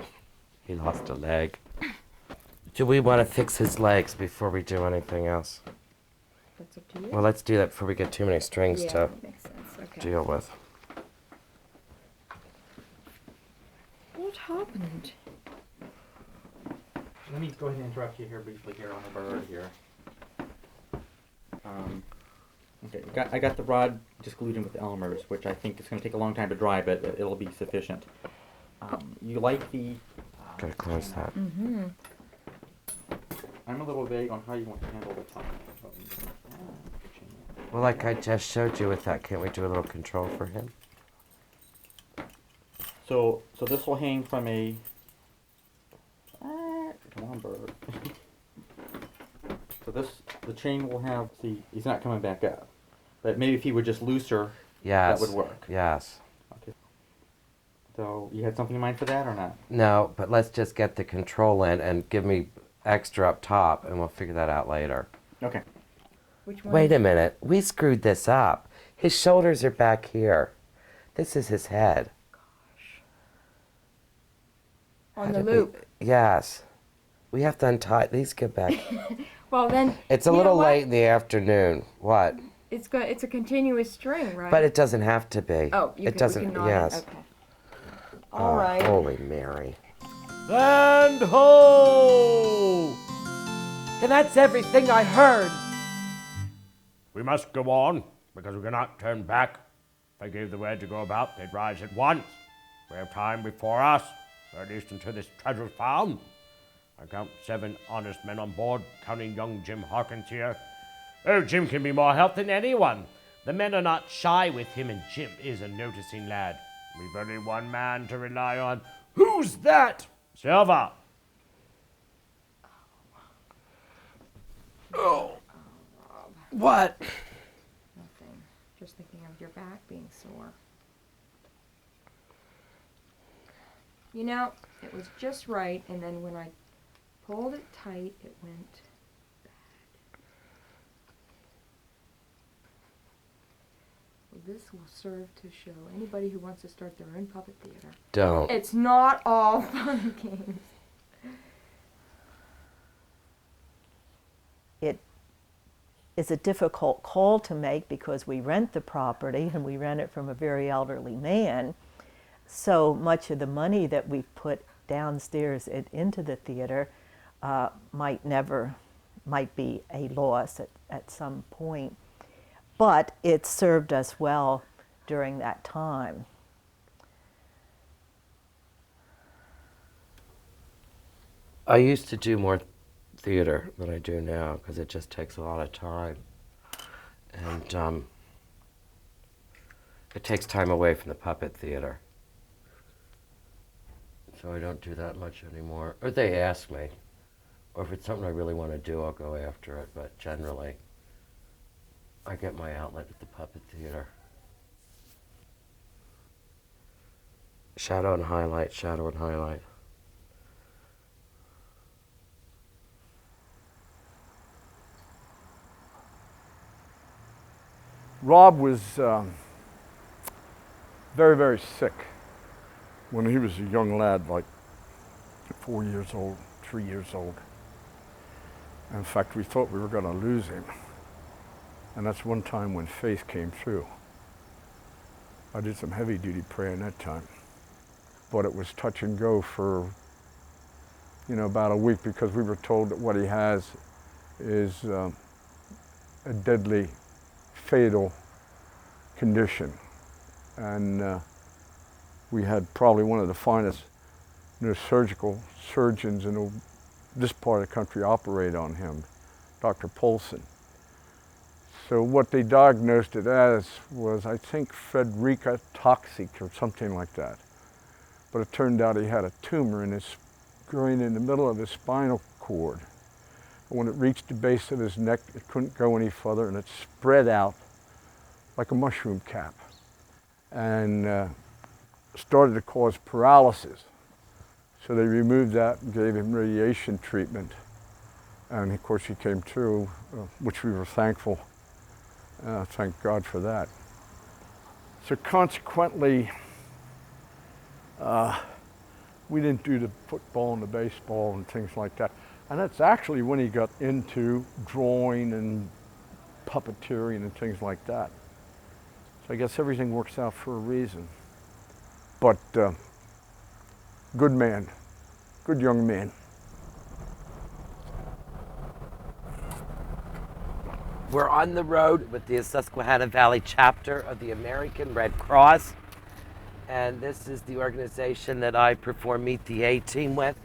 he lost a leg. Do we want to fix his legs before we do anything else? That's up to you. Well, let's do that before we get too many strings Yeah, to makes sense. Okay. deal with. What happened? Let me go ahead and interrupt you here briefly here on the bird here. Okay, I got the rod just glued in with Elmer's, which I think is going to take a long time to dry, but it'll be sufficient. You like the... Gotta close that. Mm-hmm. I'm a little vague on how you want to handle the top. Well, like I just showed you with that, can't we do a little control for him? So this will hang from a... come on, bird. So the chain will have... See, he's not coming back up. But maybe if he were just looser, Yes. that would work. Yes. Okay. So you had something in mind for that or not? No, but let's just get the control in and give me extra up top, and we'll figure that out later. Okay. Which one? Wait a minute. We screwed this up. His shoulders are back here. This is his head. On How the did we- loop. Yes. We have to untie these. Get back. Well, then. It's a you know little what? late in the afternoon. What? It's a continuous string, right? But it doesn't have to be. Oh, you it can, doesn't. we can knot Yes. it. Okay. All right. Holy Mary. And ho! And that's everything I heard. We must go on, because we cannot turn back. If they gave the word to go about, they'd rise at once. We have time before us, or at least until this treasure's found. I count 7 honest men on board, counting young Jim Harkins here. Oh, Jim can be more help than anyone. The men are not shy with him, and Jim is a noticing lad. We've only one man to rely on. Who's that? Silver. Oh. What? Nothing. Just thinking of your back being sore. You know, it was just right, and then when I pulled it tight, it went bad. Well, this will serve to show anybody who wants to start their own puppet theater. Don't. It's not all fun and games. It is a difficult call to make because we rent the property and we rent it from a very elderly man. So much of the money that we've put downstairs into the theater might be a loss at some point. But it served us well during that time. I used to do more theater than I do now because it just takes a lot of time. And it takes time away from the puppet theater. So I don't do that much anymore. Or they ask me. Or if it's something I really want to do, I'll go after it. But generally, I get my outlet at the puppet theater. Shadow and highlight, shadow and highlight. Rob was very, very sick when he was a young lad, like 4 years old, 3 years old. In fact, we thought we were going to lose him. And that's one time when faith came through. I did some heavy duty praying that time. But it was touch and go for, about a week because we were told that what he has is a deadly, fatal condition. And we had probably one of the finest neurosurgical surgeons in this part of the country operate on him, Dr. Polson. So what they diagnosed it as was, I think, Friedreichia toxic or something like that, but it turned out he had a tumor growing in the middle of his spinal cord. When it reached the base of his neck, it couldn't go any further, and it spread out like a mushroom cap and started to cause paralysis. So they removed that and gave him radiation treatment. And of course he came through, which we were thankful. Thank God for that. So consequently, we didn't do the football and the baseball and things like that. And that's actually when he got into drawing and puppeteering and things like that. So I guess everything works out for a reason. But good man, good young man. We're on the road with the Susquehanna Valley chapter of the American Red Cross. And this is the organization that I perform Meet the A-Team with,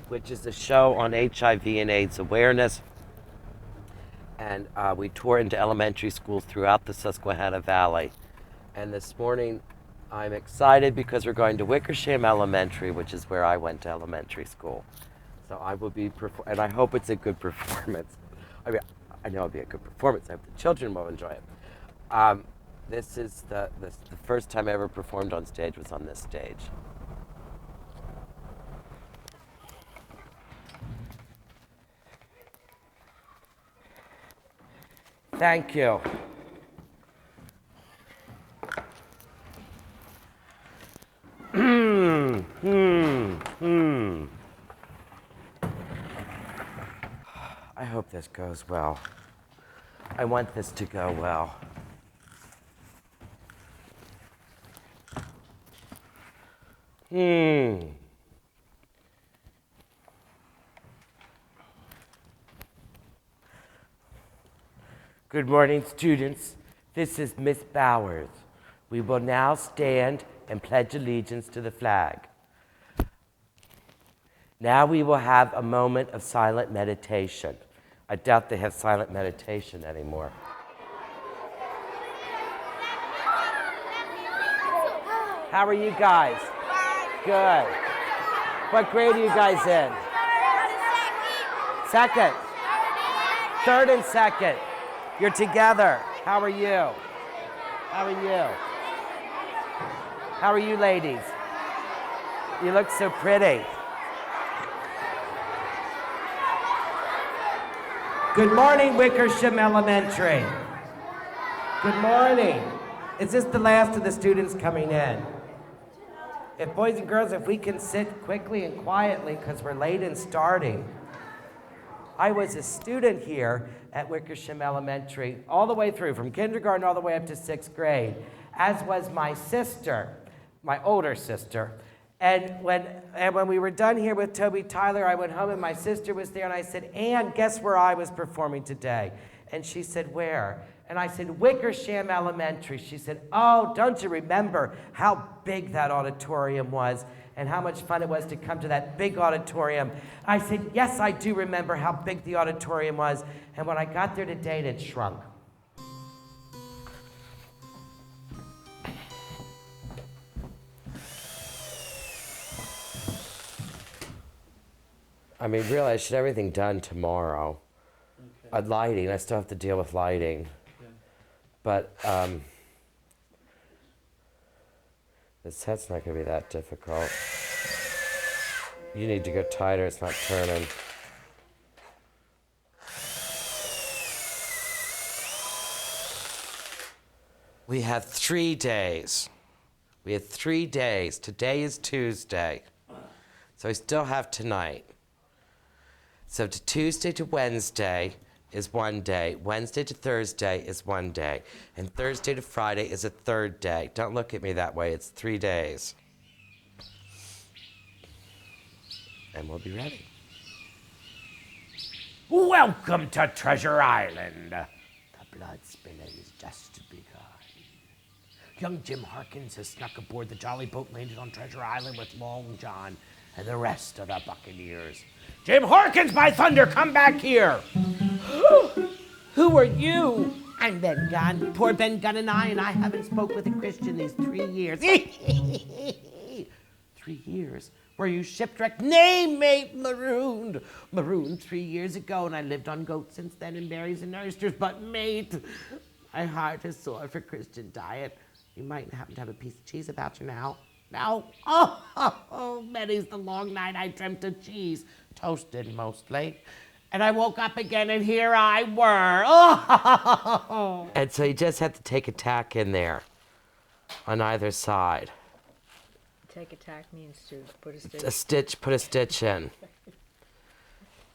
which is a show on HIV and AIDS awareness. And we tour into elementary schools throughout the Susquehanna Valley. And this morning, I'm excited because we're going to Wickersham Elementary, which is where I went to elementary school. So I will be, and I hope it's a good performance. I mean, I know it'll be a good performance. I hope the children will enjoy it. This is the first time I ever performed on stage was on this stage. Thank you. I hope this goes well. I want this to go well. Good morning, students. This is Miss Bowers. We will now stand and pledge allegiance to the flag. Now we will have a moment of silent meditation. I doubt they have silent meditation anymore. How are you guys? Good. What grade are you guys in? Second. Third and second. You're together. How are you? How are you? How are you ladies? You look so pretty. Good morning, Wickersham Elementary. Good morning. Is this the last of the students coming in? If boys and girls, if we can sit quickly and quietly because we're late in starting. I was a student here at Wickersham Elementary all the way through, from kindergarten all the way up to 6th grade, as was my sister, my older sister. And when we were done here with Toby Tyler, I went home and my sister was there and I said, Ann, guess where I was performing today? And she said, where? And I said, Wickersham Elementary. She said, oh, don't you remember how big that auditorium was and how much fun it was to come to that big auditorium? I said, yes, I do remember how big the auditorium was. And when I got there today, it had shrunk. I mean, really, I should have everything done tomorrow. Okay. Lighting, I still have to deal with lighting. Yeah. But the set's not going to be that difficult. You need to go tighter, it's not turning. We have 3 days. We have 3 days. Today is Tuesday. So I still have tonight. So to Tuesday to Wednesday is 1 day. Wednesday to Thursday is 1 day. And Thursday to Friday is a 3rd day. Don't look at me that way. It's 3 days. And we'll be ready. Welcome to Treasure Island. The blood spilling is just begun. Young Jim Harkins has snuck aboard the jolly boat, landed on Treasure Island with Long John and the rest of the Buccaneers. Jim Harkins, by thunder, come back here! Who are you? I'm Ben Gunn. Poor Ben Gunn and I haven't spoke with a Christian these 3 years. 3 3 years. Were you shipwrecked? Nay, mate, marooned. Marooned 3 years ago, and I lived on goats since then and berries and oysters. But, mate, my heart is sore for Christian diet. You might happen to have a piece of cheese about you now. No? Oh, many's the long night I dreamt of cheese. Toasted mostly. And I woke up again, and here I were. Oh! And so you just have to take a tack in there on either side. Take a tack means to put a stitch. A stitch, put a stitch in.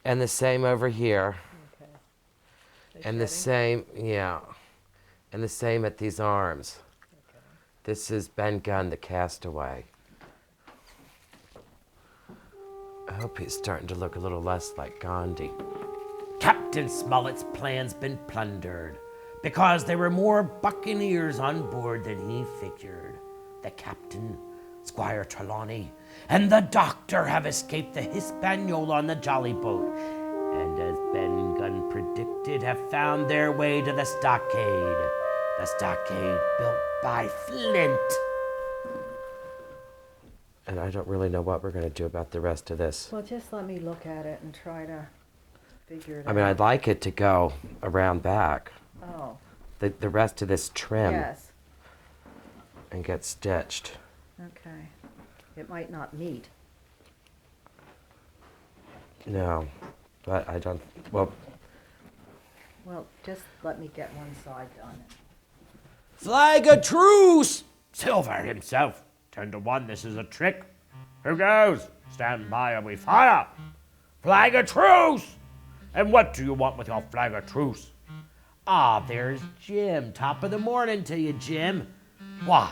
And the same over here. Okay. And the same, yeah. And the same at these arms. Okay. This is Ben Gunn, the castaway. I hope he's starting to look a little less like Gandhi. Captain Smollett's plan's been plundered because there were more Buccaneers on board than he figured. The captain, Squire Trelawney, and the doctor have escaped the Hispaniola on the jolly boat, and as Ben Gunn predicted, have found their way to the stockade built by Flint. And I don't really know what we're going to do about the rest of this. Well, just let me look at it and try to figure it out. I mean, I'd like it to go around back. Oh, The rest of this trim yes, and get stitched. okay. It might not meet. No, but I don't, well, Well, just let me get one side done. Flag a truce! Silver himself. 10 to 1, this is a trick. Who goes? Stand by or we fire. Flag a truce! And what do you want with your flag of truce? Ah, there's Jim. Top of the morning to you, Jim. Why,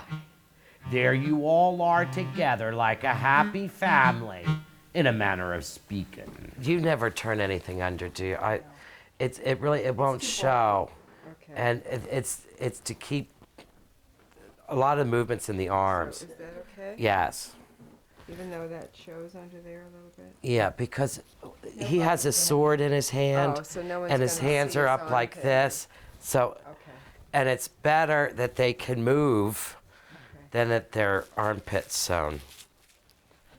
there you all are together like a happy family, in a manner of speaking. you never turn anything under, do you? It won't show. Okay. And it's to keep a lot of movements in the arms. Is that okay? Yes. Even though that shows under there a little bit? Yeah, because he has a sword in his hand, Oh, so no one's and his gonna hands see are his up like armpit. this. So, Okay. and it's better that they can move Okay. than that their armpits sewn.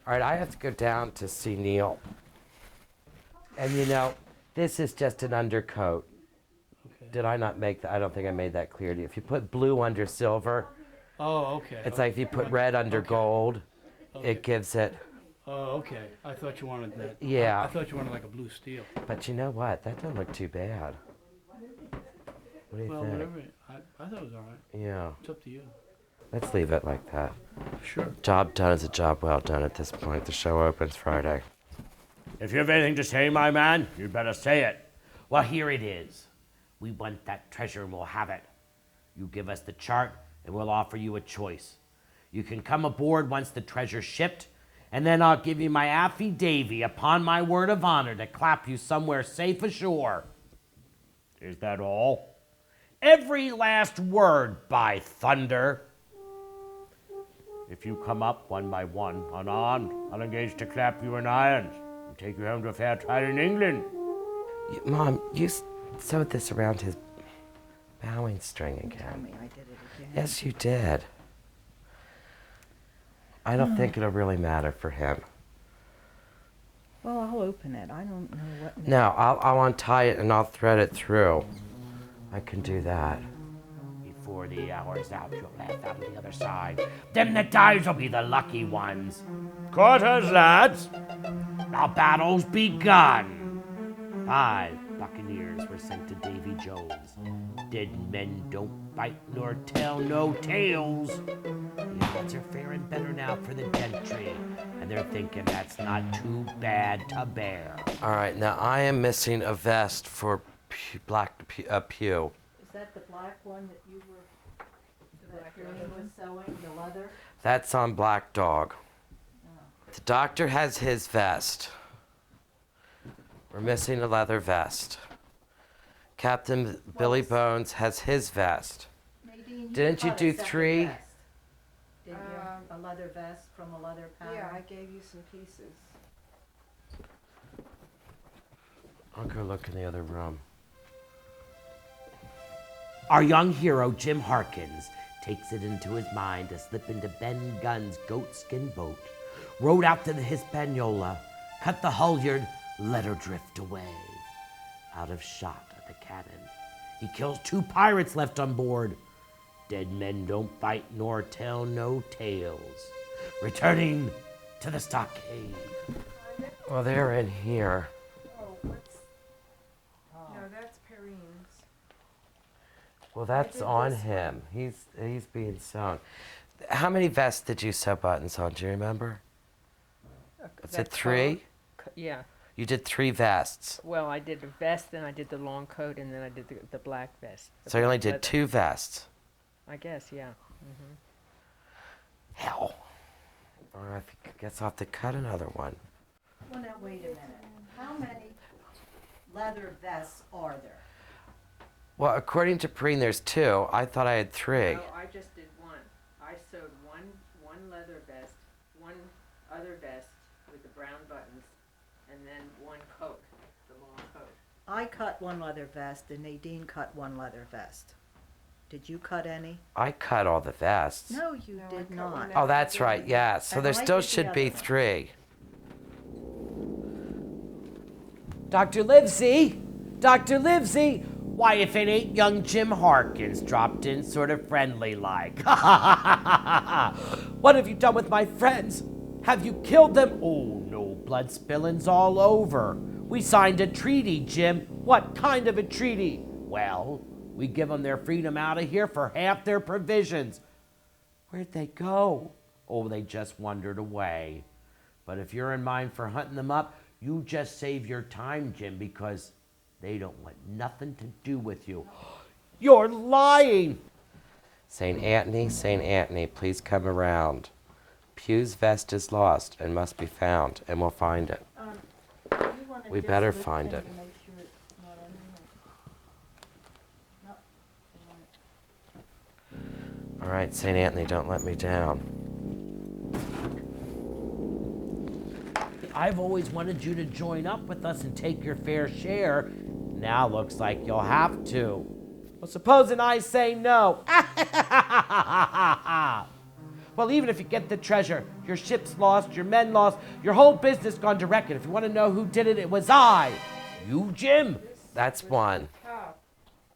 All right, I have to go down to see Neil. And you know, this is just an undercoat. Okay. Did I not make that? I don't think I made that clear to you. If you put blue under silver, Oh, okay. it's like if you put red under Okay. gold, Okay. it gives it. Oh, okay. I thought you wanted that. Yeah. I thought you wanted like a blue steel. But you know what? That doesn't look too bad. What do you Well, think? whatever. I thought it was all right. Yeah. It's up to you. Let's leave it like that. Sure. Job done is a job well done at this point. The show opens Friday. If you have anything to say, my man, you'd better say it. Well, here it is. We want that treasure and we'll have it. You give us the chart and we'll offer you a choice. You can come aboard once the treasure's shipped, and then I'll give you my affidavit upon my word of honor to clap you somewhere safe ashore. Is that all? Every last word, by thunder. If you come up one by one, unarmed, I'll engage to clap you in irons and take you home to a fair trial in England. Mom, you sewed this around his bowing string Tell again. me I did it again. Yes, you did. I don't think it'll really matter for him. Well, I'll open it. I don't know what. No, I'll untie it and I'll thread it through. I can do that. Before the hour's out, you'll laugh out of the other side. Them that dies will be the lucky ones. Quarters, lads. The battle's begun. 5 Buccaneers were sent to Davy Jones. Dead men don't bite nor tell no tales. The odds are fair and better now for the gentry, and they're thinking that's not too bad to bear. All right, now I am missing a vest for Pew. Is that the black one that you were, that Green was sewing, the leather? That's on Black Dog. The doctor has his vest. We're missing a leather vest. Captain Billy Bones has his vest. Nadine, Didn't you got a do separate 3? vest, didn't you? A leather vest from a leather pattern? Yeah, I gave you some pieces. I'll go look in the other room. Our young hero, Jim Harkins, takes it into his mind to slip into Ben Gunn's goatskin boat, rode out to the Hispaniola, cut the halyard, let her drift away. Out of shot of the cannon, he kills 2 pirates left on board. Dead men don't fight nor tell no tales. Returning to the stockade. Well, they're in here. No, that's Perrine's. Well, that's did on this him. He's being sewn. How many vests did you sew buttons on? Do you remember? Is it 3? Yeah. You did 3 vests. Well, I did the vest, then I did the long coat, and then I did the black vest. So you only did 2 vests. I guess, yeah. Hell. Or I guess I'll have to cut another one. Well, now, wait a minute. How many leather vests are there? Well, according to Preen, there's 2. I thought I had 3. No, I just did 1. I sewed one leather vest, 1 other vest with the brown buttons, and then 1 coat, the long coat. I cut 1 leather vest and Nadine cut 1 leather vest. Did you cut any? I cut all the vests. No, you did not. Oh, that's right. Yeah. So And there I still did the should be other one. 3. Dr. Livesey! Dr. Livesey! Why, if it ain't young Jim Harkins dropped in sort of friendly like. What have you done with my friends? Have you killed them? Oh, no blood spilling's all over. We signed a treaty, Jim. What kind of a treaty? Well, we give them their freedom out of here for half their provisions. Where'd they go? Oh, they just wandered away. But if you're in mind for hunting them up, you just save your time, Jim, because they don't want nothing to do with you. You're lying! St. Anthony, please come around. Pew's vest is lost and must be found, and we'll find it. We better find it. All right, St. Anthony, don't let me down. I've always wanted you to join up with us and take your fair share. Now looks like you'll have to. Well, supposing I say no. Well, even if you get the treasure, your ship's lost, your men lost, your whole business gone to wreck. And if you want to know who did it, it was I. You, Jim. That's 1. Half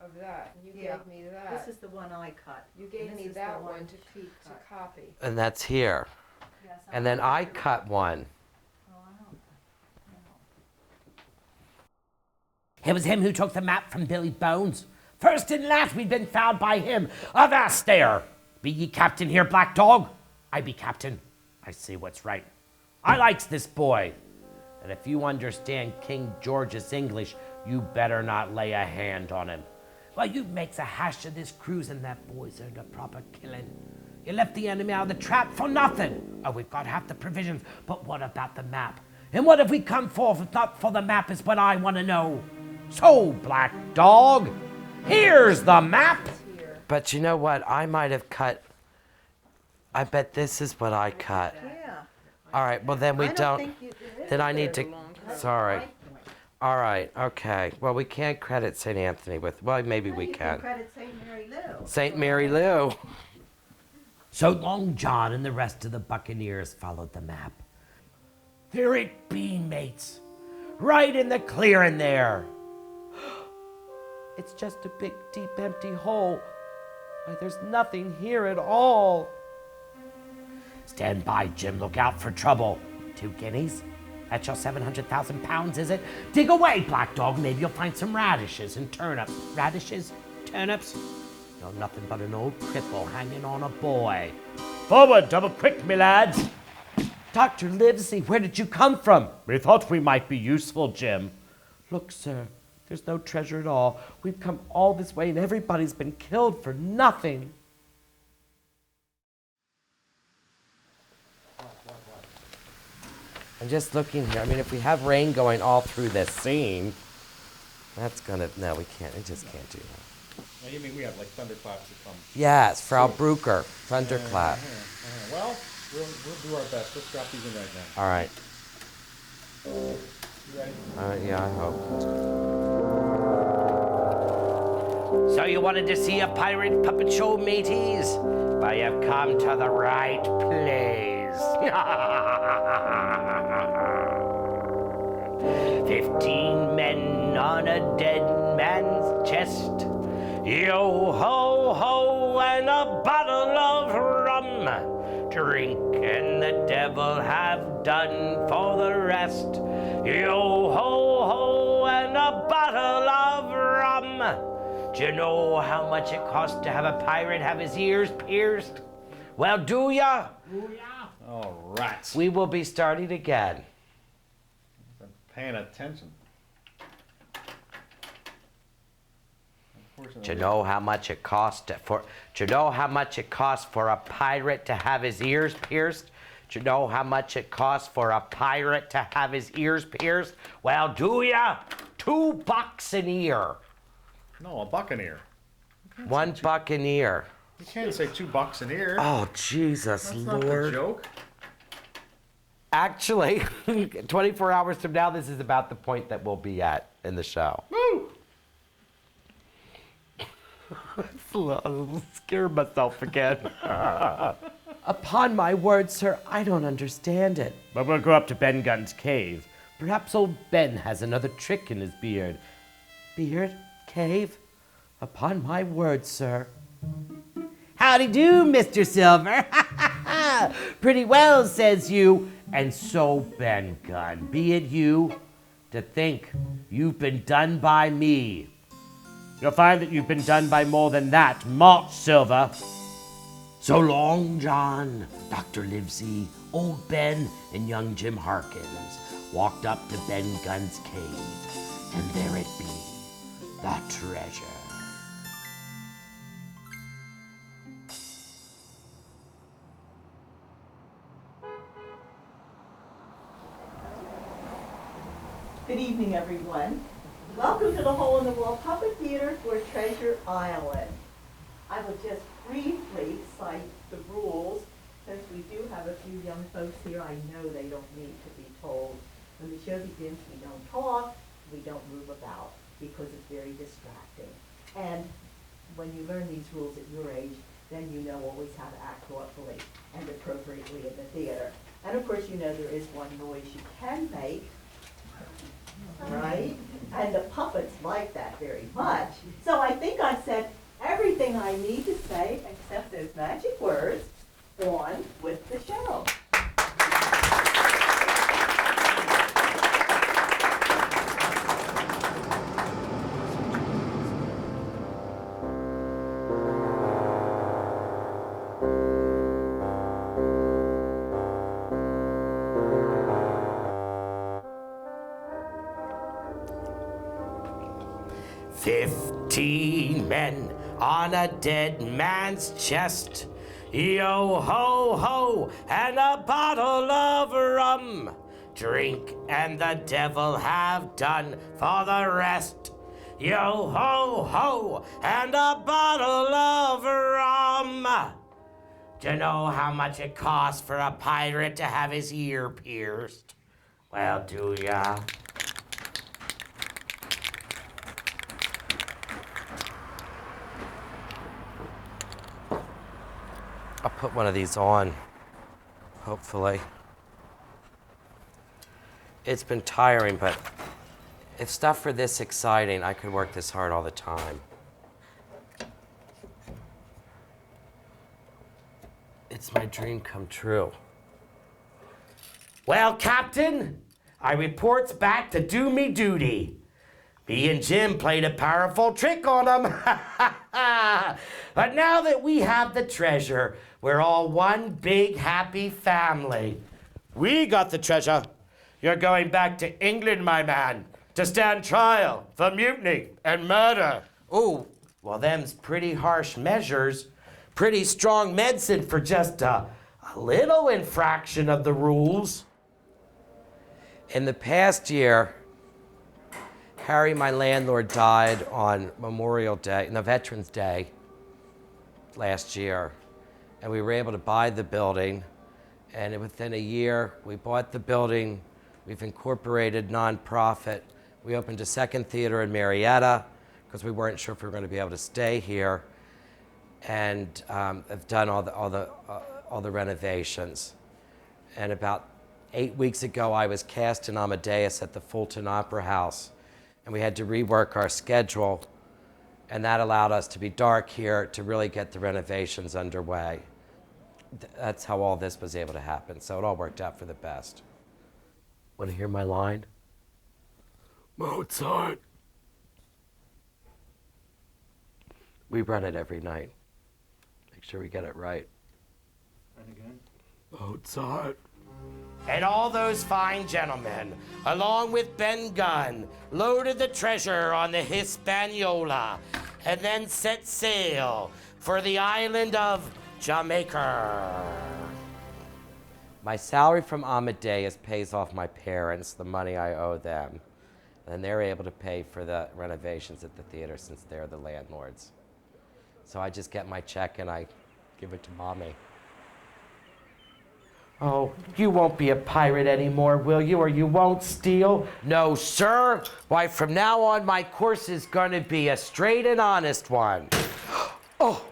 of that, and you Yeah. gave me that. This is the one I cut. You gave This me is the that one one she to cut. copy. And that's here. Yes, And then I cut 1. It was him who took the map from Billy Bones. First and last we've been found by him. Avast there! Be ye captain here, black dog? I be captain. I say what's right. I likes this boy. And if you understand King George's English, you better not lay a hand on him. Well, you makes a hash of this cruise and that boy's earned a proper killing. You left the enemy out of the trap for nothing. Oh, we've got half the provisions, but what about the map? And what if we come forth if not for the map is what I want to know. So, black dog, here's the map. But you know what? I might have cut. I bet this is what I cut. Yeah. All right, well, then we I don't don't. think you did. Then I need to. Sorry. All right, okay. Well, we can't credit St. Anthony with. Well, maybe we You can. credit St. Mary Lou. St. Mary Lou. So Long John and the rest of the Buccaneers followed the map. There it be, mates. Right in the clearing there. It's just a big, deep, empty hole. Why, there's nothing here at all. Stand by, Jim. Look out for trouble. 2 guineas? That's your 700,000 pounds, is it? Dig away, black dog. Maybe you'll find some radishes and turnips. Radishes? Turnips? You're nothing but an old cripple hanging on a boy. Forward, double quick, me lads. Dr. Livesey, where did you come from? We thought we might be useful, Jim. Look, sir, there's no treasure at all. We've come all this way and everybody's been killed for nothing. I'm just looking here. I mean, if we have rain going all through this scene, that's gonna. No, we can't. We just can't do that. Well, you mean we have like thunderclaps that come? Yes, Frau Brucker, thunderclap. Well, we'll do our best. Let's drop these in right now. All right. You ready? Yeah, I hope. So you wanted to see a pirate puppet show, mateys? Well, you've come to the right place. "15 men on a dead man's chest. Yo ho ho, and a bottle of rum. Drink and the devil have done for the rest. Yo ho ho, and a bottle of rum. Do you know how much it costs to have a pirate have his ears pierced? Well, do ya? All right. We will be starting again. I'm paying attention. Do you know how much it costs for? Do you know how much it costs for a pirate to have his ears pierced? Do you know how much it costs for a pirate to have his ears pierced? Well, do ya? $2 an ear. No, a buccaneer. $1 an ear. You can't say $2 an ear. Oh, Jesus, That's Lord. not a joke. Actually, 24 hours from now, this is about the point that we'll be at in the show. Woo! I'm scared myself again. Upon my word, sir, I don't understand it. But we'll go up to Ben Gunn's cave. Perhaps old Ben has another trick in his beard. Beard? Cave? Upon my word, sir. Howdy do, Mr. Silver. Pretty well, says you. And so, Ben Gunn, be it you to think you've been done by me. You'll find that you've been done by more than that, Malt Silver. So long, John, Dr. Livesey, old Ben, and young Jim Harkins walked up to Ben Gunn's cave, and there it be, the treasure. Good evening, everyone. Welcome to the Hole in the Wall Puppet Theater for Treasure Island. I will just briefly cite the rules, since we do have a few young folks here. I know they don't need to be told. When the show begins, we don't talk, we don't move about, because it's very distracting. And when you learn these rules at your age, then you know always how to act thoughtfully and appropriately in the theater. And of course, you know there is one noise you can make, right? And the puppets like that very much. So I think I've said everything I need to say except those magic words. On with the show. "15 men on a dead man's chest. Yo ho ho, and a bottle of rum. Drink and the devil have done for the rest. Yo ho ho, and a bottle of rum. Do you know how much it costs for a pirate to have his ear pierced? Well, do ya? I'll put one of these on, hopefully. It's been tiring, but if stuff were this exciting, I could work this hard all the time. It's my dream come true. Well, Captain, I reports back to do me duty. Me and Jim played a powerful trick on him. But now that we have the treasure, we're all one big happy family. We got the treasure. You're going back to England, my man, to stand trial for mutiny and murder. Ooh, well, them's pretty harsh measures. Pretty strong medicine for just a little infraction of the rules. In the past year, Harry, my landlord, died on Memorial Day, no, Veterans Day last year. And we were able to buy the building. And within a year, we bought the building. We've incorporated nonprofit. We opened a second theater in Marietta because we weren't sure if we were going to be able to stay here. And have done all the renovations. And about 8 weeks ago, I was cast in Amadeus at the Fulton Opera House, and we had to rework our schedule, and that allowed us to be dark here to really get the renovations underway. That's how all this was able to happen, so it all worked out for the best. Want to hear my line? Mozart. We run it every night. Make sure we get it right. And again. Mozart. And all those fine gentlemen, along with Ben Gunn, loaded the treasure on the Hispaniola and then set sail for the island of Jamaica. My salary from Amadeus pays off my parents the money I owe them, and they're able to pay for the renovations at the theater since they're the landlords. So I just get my check and I give it to Mommy. Oh, you won't be a pirate anymore, will you? Or you won't steal? No, sir. Why, from now on, my course is going to be a straight and honest one. Oh,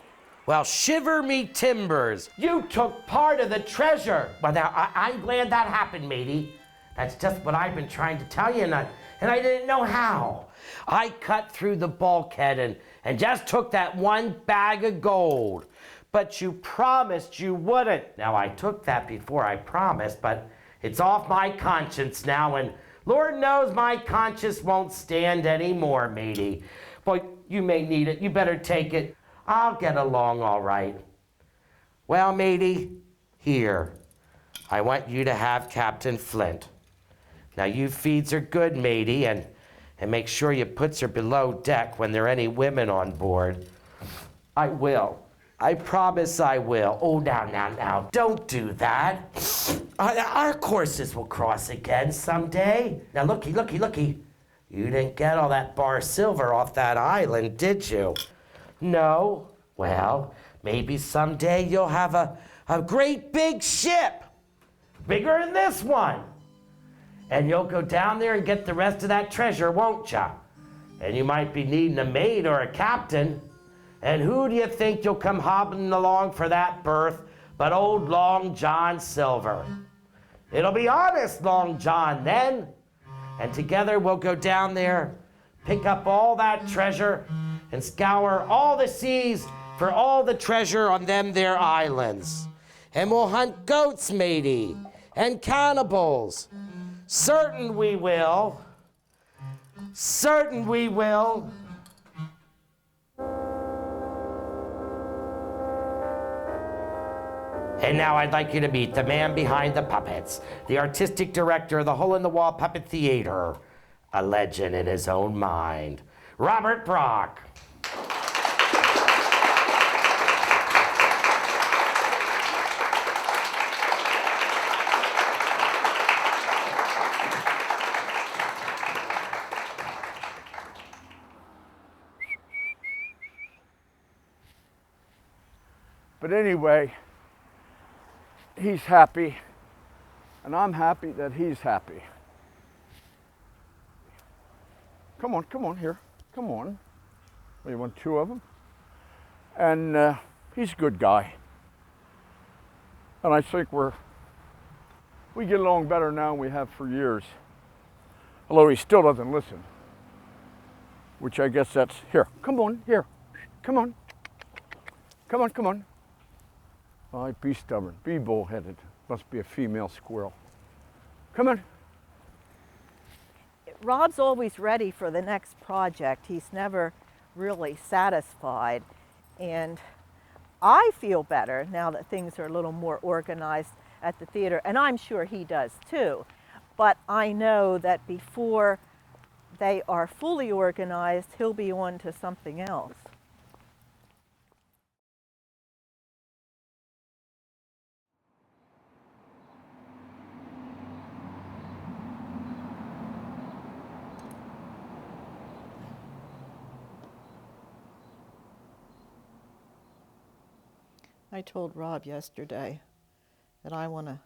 well, shiver me timbers. You took part of the treasure. Well, now, I'm glad that happened, matey. That's just what I've been trying to tell you, and I didn't know how. I cut through the bulkhead and just took that one bag of gold. But you promised you wouldn't. Now, I took that before I promised, but it's off my conscience now, and Lord knows my conscience won't stand anymore, matey. Boy, you may need it. You better take it. I'll get along all right. Well, matey, here. I want you to have Captain Flint. Now, you feeds her good, matey, and make sure you puts her below deck when there are any women on board. I will. I promise I will. Oh, now, don't do that. Our courses will cross again someday. Now, looky. You didn't get all that bar silver off that island, did you? No? Well, maybe someday you'll have a great big ship. Bigger than this one. And you'll go down there and get the rest of that treasure, won't ya? And you might be needing a mate or a captain. And who do you think you'll come hobbling along for that berth but old Long John Silver? It'll be honest Long John then. And together we'll go down there, pick up all that treasure, and scour all the seas for all the treasure on them there islands. And we'll hunt goats, matey, and cannibals. Certain we will. Certain we will. And now I'd like you to meet the man behind the puppets, the artistic director of the Hole-in-the-Wall Puppet Theater, a legend in his own mind, Robert Brock. But anyway, he's happy, and I'm happy that he's happy. Come on, here. Come on. Well, you want two of them? And he's a good guy. And I think we get along better now than we have for years. Although he still doesn't listen. Which I guess that's, here, come on, here. Come on. Come on. All right, be stubborn, be bullheaded. Must be a female squirrel. Come on. Rob's always ready for the next project. He's never really satisfied. And I feel better now that things are a little more organized at the theater, and I'm sure he does too. But I know that before they are fully organized, he'll be on to something else. I told Rob yesterday that I want to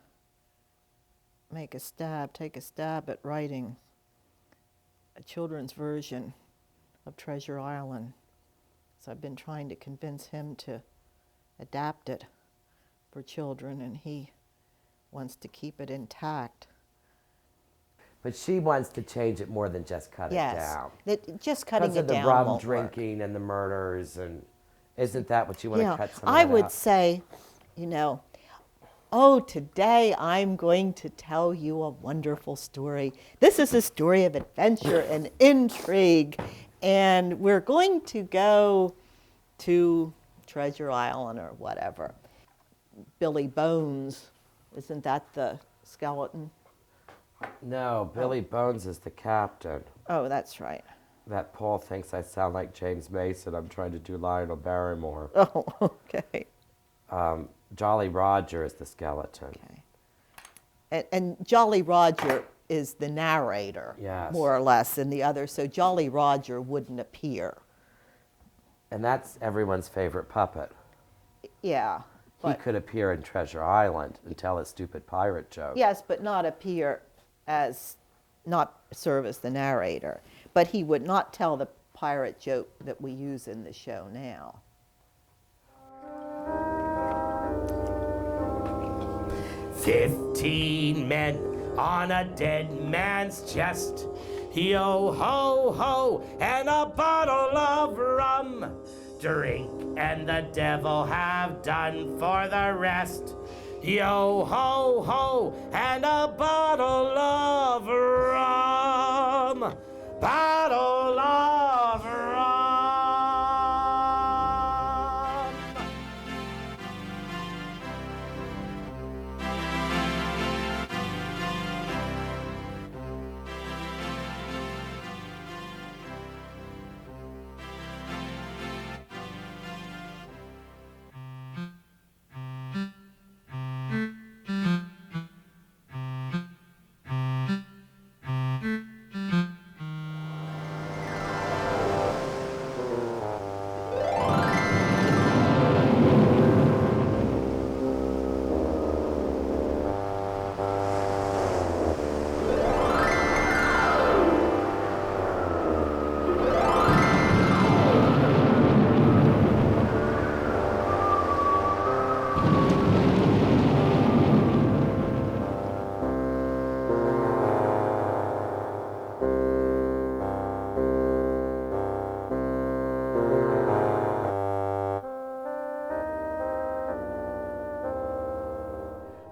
take a stab at writing a children's version of Treasure Island. So I've been trying to convince him to adapt it for children, and he wants to keep it intact. But she wants to change it more than just cut it down. Just cutting it down because of the rum won't drinking work. and the murders, and isn't that what you want to cut some of I that would out? say, you know, oh, today I'm going to tell you a wonderful story. This is a story of adventure and intrigue, and we're going to go to Treasure Island or whatever. Billy Bones, isn't that the skeleton? No, Billy Bones is the captain. Oh, that's right. That Paul thinks I sound like James Mason. I'm trying to do Lionel Barrymore. Oh, okay. Jolly Roger is the skeleton. Okay. And Jolly Roger is the narrator, Yes. more or less, in the other. So Jolly Roger wouldn't appear. And that's everyone's favorite puppet. Yeah. He could appear in Treasure Island and tell a stupid pirate joke. Yes, but not appear as, not serve as the narrator. But he would not tell the pirate joke that we use in the show now. "15 men on a dead man's chest. Yo ho ho, and a bottle of rum. Drink and the devil have done for the rest. Yo ho ho, and a bottle of rum. Bottle of rum."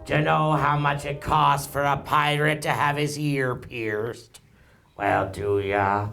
Do you know how much it costs for a pirate to have his ear pierced? Well, do ya?